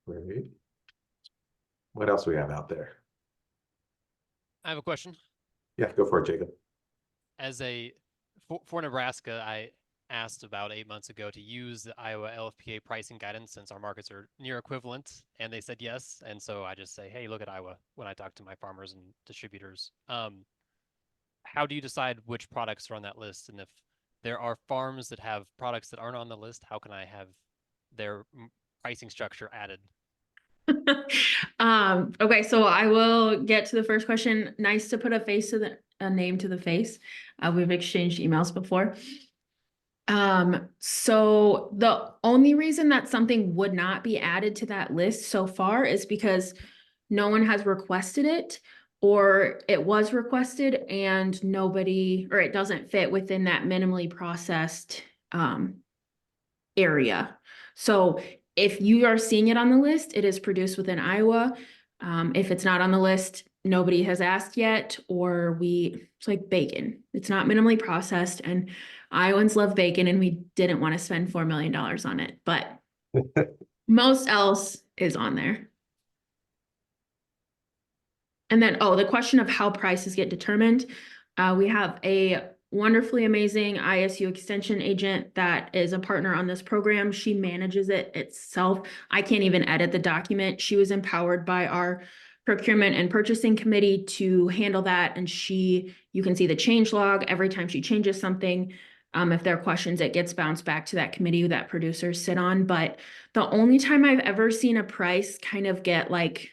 B: Great. What else do we have out there?
N: I have a question.
B: Yeah, go for it, Jacob.
N: For Nebraska, I asked about 8 months ago to use the Iowa LFPA pricing guidance since our markets are near equivalent, and they said yes. And so I just say, hey, look at Iowa when I talk to my farmers and distributors. How do you decide which products are on that list? And if there are farms that have products that aren't on the list, how can I have their pricing structure added?
L: Okay, so I will get to the first question. Nice to put a name to the face. We've exchanged emails before. So the only reason that something would not be added to that list so far is because no one has requested it, or it was requested and it doesn't fit within that minimally processed area. So if you are seeing it on the list, it is produced within Iowa. If it's not on the list, nobody has asked yet, it's like bacon. It's not minimally processed, and Iowans love bacon, and we didn't want to spend $4 million on it, but most else is on there. And then, the question of how prices get determined. We have a wonderfully amazing ISU extension agent that is a partner on this program. She manages it itself. I can't even edit the document. She was empowered by our procurement and purchasing committee to handle that. And you can see the change log every time she changes something. If there are questions, it gets bounced back to that committee that producers sit on. But the only time I've ever seen a price kind of get like,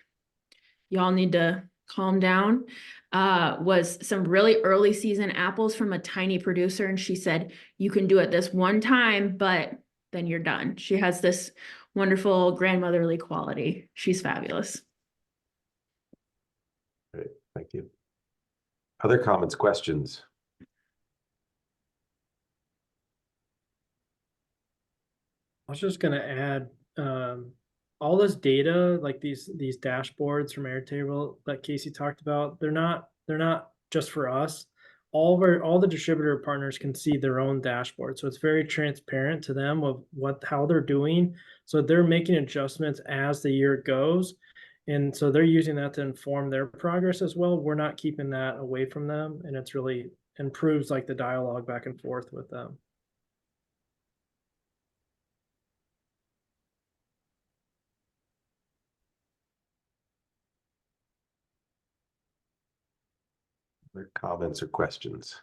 L: y'all need to calm down, was some really early season apples from a tiny producer. And she said, you can do it this one time, but then you're done. She has this wonderful grandmotherly quality. She's fabulous.
B: Great, thank you. Other comments, questions?
J: I was just gonna add, all this data, like these dashboards from Airtable that Casey talked about, they're not just for us. All the distributor partners can see their own dashboard, so it's very transparent to them of how they're doing. So they're making adjustments as the year goes, and so they're using that to inform their progress as well. We're not keeping that away from them, and it's really improves like the dialogue back and forth with them.
B: Other comments or questions?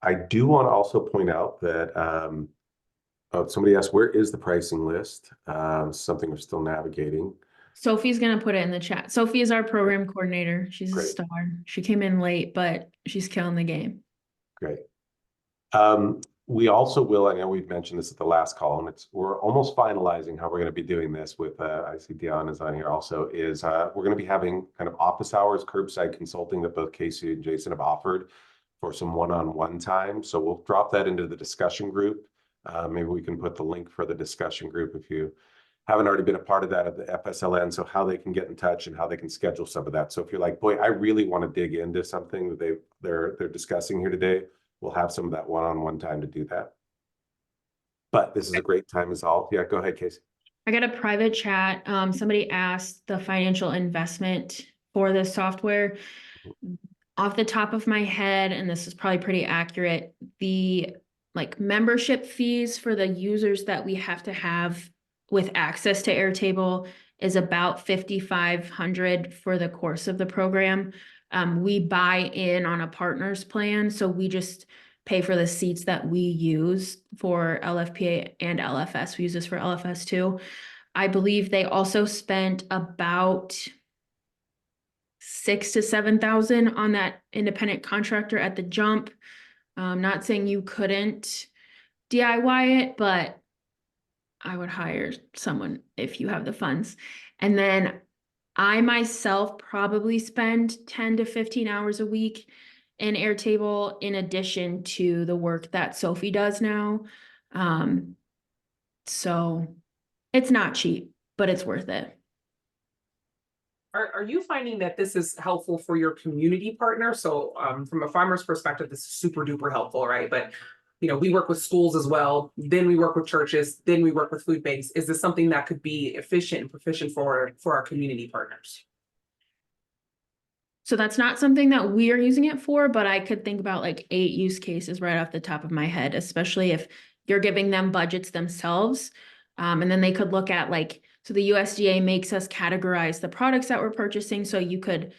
B: I do want to also point out that somebody asked, where is the pricing list? Something we're still navigating.
L: Sophie's going to put it in the chat. Sophie is our program coordinator. She's
B: Great.
L: a star. She came in late, but she's killing the game.
B: Great. We also will, I know we've mentioned this at the last column, we're almost finalizing how we're going to be doing this with, I see Dion is on here also, is we're going to be having kind of office hours, curbside consulting that both Casey and Jason have offered for some one-on-one time. So we'll drop that into the discussion group. Maybe we can put the link for the discussion group if you haven't already been a part of that at the FSLN, so how they can get in touch and how they can schedule some of that. So if you're like, boy, I really want to dig into something that they're discussing here today, we'll have some of that one-on-one time to do that. But this is a great time as all. Yeah, go ahead, Casey.
L: I got a private chat. Somebody asked the financial investment for this software. Off the top of my head, and this is probably pretty accurate, the membership fees for the users that we have to have with access to Airtable is about $5,500 for the course of the program. We buy in on a partner's plan, so we just pay for the seats that we use for LFPA and LFS. We use this for LFS too. I believe they also spent about $6,000 to $7,000 on that independent contractor at the jump. I'm not saying you couldn't DIY it, but I would hire someone if you have the funds. And then I myself probably spend 10 to 15 hours a week in Airtable in addition to the work that Sophie does now. So it's not cheap, but it's worth it.
O: Are you finding that this is helpful for your community partner? So from a farmer's perspective, this is super duper helpful, right? But we work with schools as well. Then we work with churches. Then we work with food banks. Is this something that could be efficient and proficient for our community partners?
L: So that's not something that we are using it for, but I could think about 8 use cases right off the top of my head, especially if you're giving them budgets themselves. And then they could look at so the USDA makes us categorize the products that we're purchasing. So you could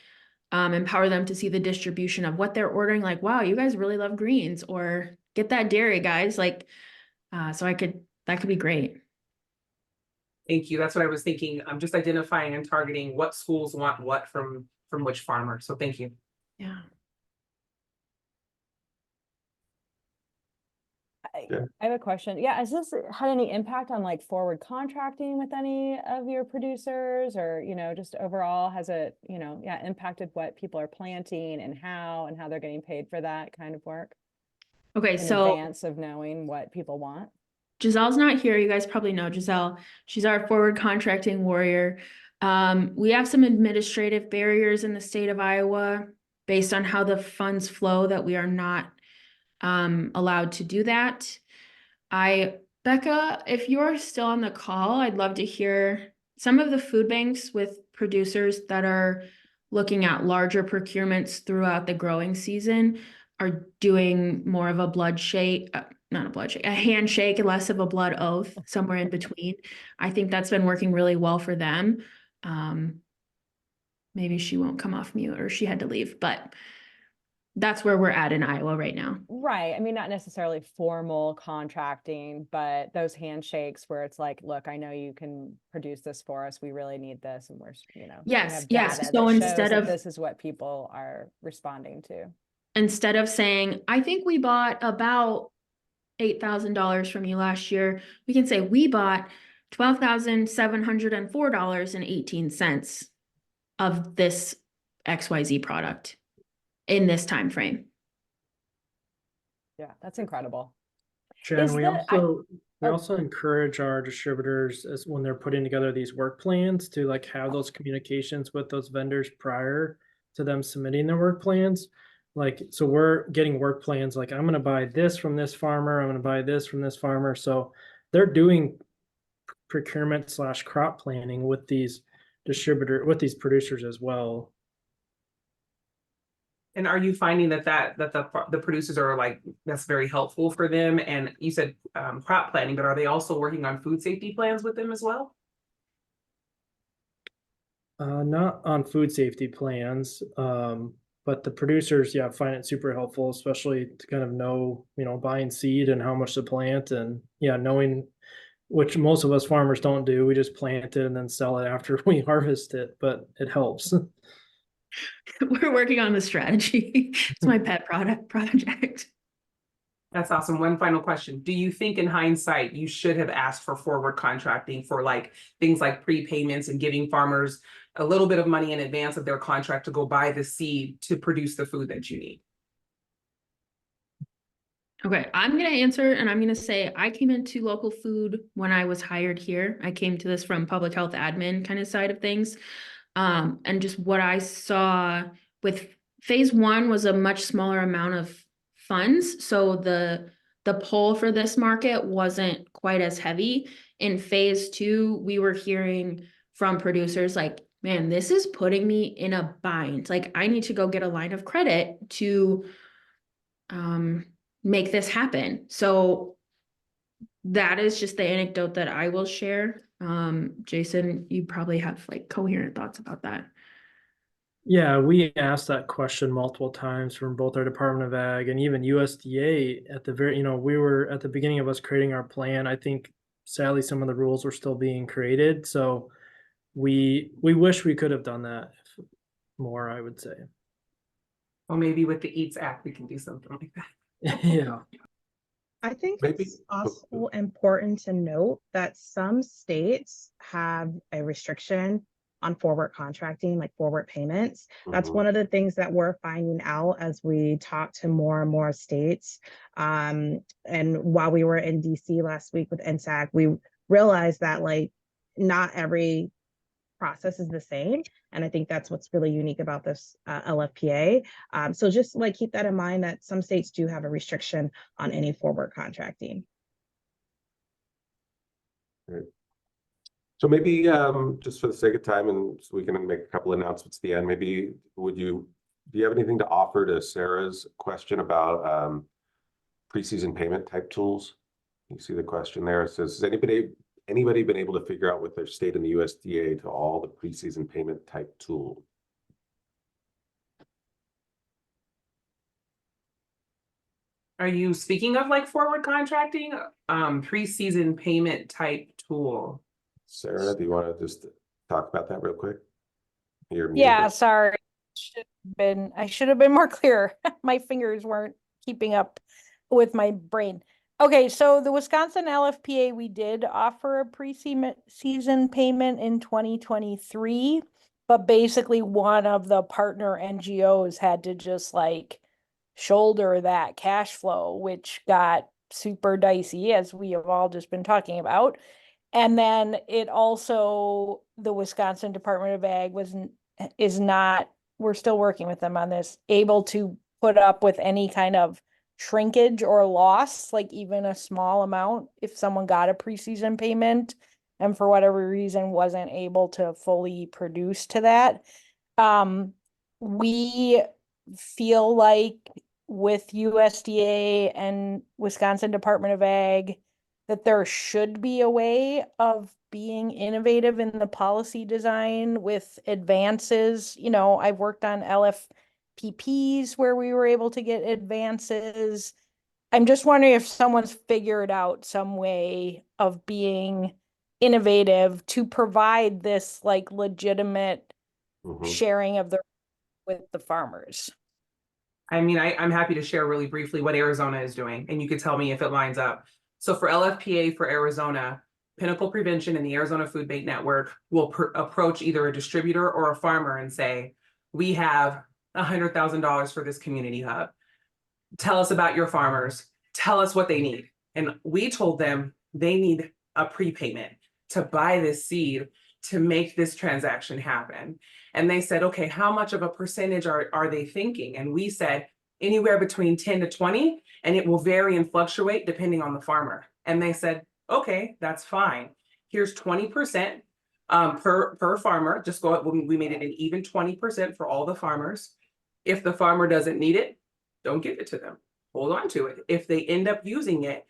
L: empower them to see the distribution of what they're ordering. Like, wow, you guys really love greens, or get that dairy, guys. So that could be great.
O: Thank you. That's what I was thinking. I'm just identifying and targeting what schools want what from which farmer. So thank you.
L: Yeah.
A: I have a question. Yeah, has this had any impact on forward contracting with any of your producers, or just overall has it impacted what people are planting and how they're getting paid for that kind of work?
L: Okay,
A: in
L: so
A: advance of knowing what people want.
L: Giselle's not here. You guys probably know Giselle. She's our forward contracting warrior. We have some administrative barriers in the state of Iowa based on how the funds flow that we are not allowed to do that. Becca, if you're still on the call, I'd love to hear some of the food banks with producers that are looking at larger procurements throughout the growing season are doing more of a a handshake, less of a blood oath, somewhere in between. I think that's been working really well for them. Maybe she won't come off mute or she had to leave, but that's where we're at in Iowa right now.
A: Right. I mean, not necessarily formal contracting, but those handshakes where it's like, look, I know you can produce this for us. We really need this. And we're, we
L: Yes,
A: have
L: yes.
A: data
L: So
A: that shows
L: instead
A: that
L: of
A: this is what people are responding to.
L: instead of saying, I think we bought about $8,000 from you last year, we can say we bought $12,704.18 of this XYZ product in this time frame.
A: Yeah, that's incredible.
J: Jen,
A: Is
J: we
A: the-
J: also encourage our distributors as when they're putting together these work plans to like have those communications with those vendors prior to them submitting their work plans. Like, so we're getting work plans like, I'm going to buy this from this farmer, I'm going to buy this from this farmer. So they're doing procurement / crop planning with these these producers as well.
O: And are you finding that the producers are like, that's very helpful for them? And you said crop planning, but are they also working on food safety plans with them as well?
J: Not on food safety plans, but the producers, yeah, find it super helpful, especially to kind of know, buying seed and how much to plant, and yeah, knowing, which most of us farmers don't do. We just plant it and then sell it after we harvest it, but it helps.
L: We're working on the strategy. It's my pet project.
O: That's awesome. One final question. Do you think in hindsight, you should have asked for forward contracting for like things like prepayments and giving farmers a little bit of money in advance of their contract to go buy the seed to produce the food that you need?
L: Okay, I'm going to answer and I'm going to say I came into local food when I was hired here. I came to this from public health admin kind of side of things. And just what I saw with phase 1 was a much smaller amount of funds. So the pull for this market wasn't quite as heavy. In phase 2, we were hearing from producers like, man, this is putting me in a bind. Like I need to go get a line of credit to make this happen. So that is just the anecdote that I will share. Jason, you probably have like coherent thoughts about that.
J: Yeah, we asked that question multiple times from both our Department of Ag and even USDA at the very, we were at the beginning of us creating our plan. I think sadly some of the rules were still being created. So we wish we could have done that more, I would say.
O: Well, maybe with the EATS Act, we can do something like that.
J: Yeah.
E: I think
B: Maybe-
E: it's also important to note that some states have a restriction on forward contracting, like forward payments. That's one of the things that we're finding out as we talk to more and more states. And while we were in DC last week with NSAC, we realized that like not every process is the same. And I think that's what's really unique about this LFPA. So just like keep that in mind that some states do have a restriction on any forward contracting.
B: Great. So maybe just for the sake of time and so we can make a couple announcements at the end, maybe do you have anything to offer to Sarah's question about preseason payment type tools? You see the question there. It says, has anybody been able to figure out with their state and the USDA to all the preseason payment type tool?
O: Are you speaking of like forward contracting, preseason payment type tool?
B: Sarah, do you want to just talk about that real quick?
P: Yeah, sorry. I should have been more clear. My fingers weren't keeping up with my brain. Okay, so the Wisconsin LFPA, we did offer a pre-season payment in 2023, but basically one of the partner NGOs had to just like shoulder that cash flow, which got super dicey, as we have all just been talking about. And then it also, the Wisconsin Department of Ag is not, we're still working with them on this, able to put up with any kind of shrinkage or loss, like even a small amount, if someone got a preseason payment. and for whatever reason wasn't able to fully produce to that. We feel like with USDA and Wisconsin Department of Ag that there should be a way of being innovative in the policy design with advances. You know, I've worked on LFPPs where we were able to get advances. I'm just wondering if someone's figured out some way of being innovative to provide this like legitimate sharing of the with the farmers.
O: I mean, I'm happy to share really briefly what Arizona is doing, and you could tell me if it lines up. So for LFPA for Arizona, Pinnacle Prevention and the Arizona Food Bank Network will approach either a distributor or a farmer and say, we have $100,000 for this community hub. Tell us about your farmers. Tell us what they need. And we told them they need a prepayment to buy this seed to make this transaction happen. And they said, okay, how much of a percentage are they thinking? And we said anywhere between 10 to 20, and it will vary and fluctuate depending on the farmer. And they said, okay, that's fine. Here's 20% per farmer. Just go, we made it an even 20% for all the farmers. If the farmer doesn't need it, don't give it to them. Hold on to it. If they end up using it,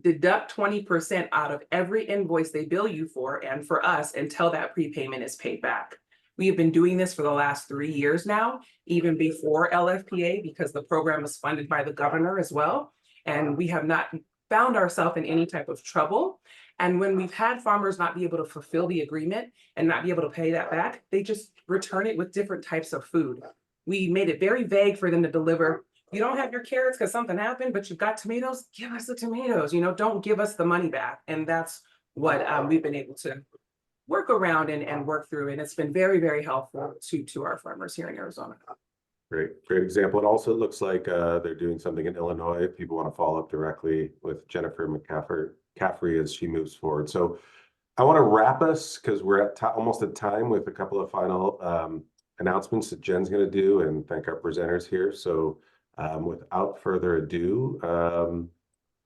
O: deduct 20% out of every invoice they bill you for and for us until that prepayment is paid back. We have been doing this for the last 3 years now, even before LFPA, because the program is funded by the governor as well. And we have not found ourselves in any type of trouble. And when we've had farmers not be able to fulfill the agreement and not be able to pay that back, they just return it with different types of food. We made it very vague for them to deliver. You don't have your carrots because something happened, but you've got tomatoes, give us the tomatoes, don't give us the money back. And that's what we've been able to work around and work through. And it's been very, very helpful to our farmers here in Arizona.
B: Great example. It also looks like they're doing something in Illinois. If people want to follow up directly with Jennifer McCaffrey as she moves forward. So I want to wrap us because we're at almost at time with a couple of final announcements that Jen's going to do and thank our presenters here. So without further ado,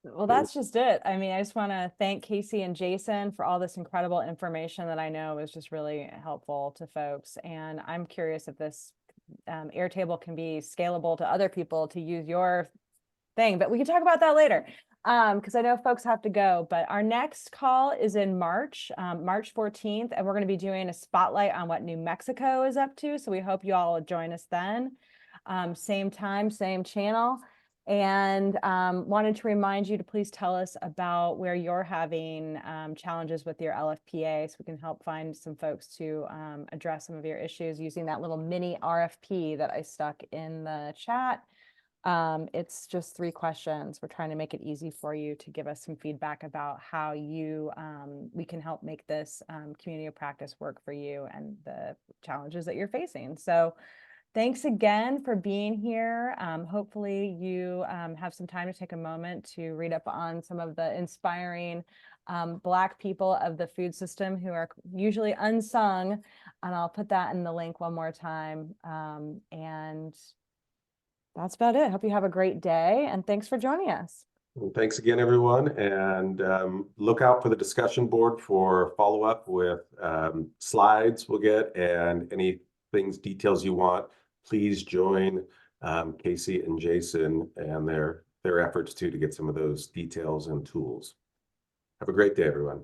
A: well, that's just it. I mean, I just want to thank Casey and Jason for all this incredible information that I know is just really helpful to folks. And I'm curious if this Airtable can be scalable to other people to use your thing, but we can talk about that later because I know folks have to go. But our next call is in March, March 14th, and we're going to be doing a spotlight on what New Mexico is up to. So we hope you all will join us then. Same time, same channel. And wanted to remind you to please tell us about where you're having challenges with your LFPA so we can help find some folks to address some of your issues using that little mini RFP that I stuck in the chat. It's just 3 questions. We're trying to make it easy for you to give us some feedback about how we can help make this community of practice work for you and the challenges that you're facing. So thanks again for being here. Hopefully you have some time to take a moment to read up on some of the inspiring Black people of the food system who are usually unsung. And I'll put that in the link one more time. And that's about it. Hope you have a great day and thanks for joining us.
B: Well, thanks again, everyone. And look out for the discussion board for follow-up with slides we'll get and any details you want. Please join Casey and Jason and their efforts to get some of those details and tools. Have a great day, everyone.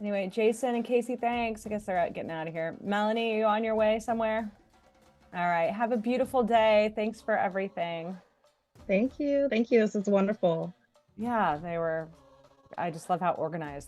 A: Anyway, Jason and Casey, thanks. I guess they're getting out of here. Melanie, are you on your way somewhere? All right. Have a beautiful day. Thanks for everything.
E: Thank you. Thank you. This is wonderful.
A: Yeah, I just love how organized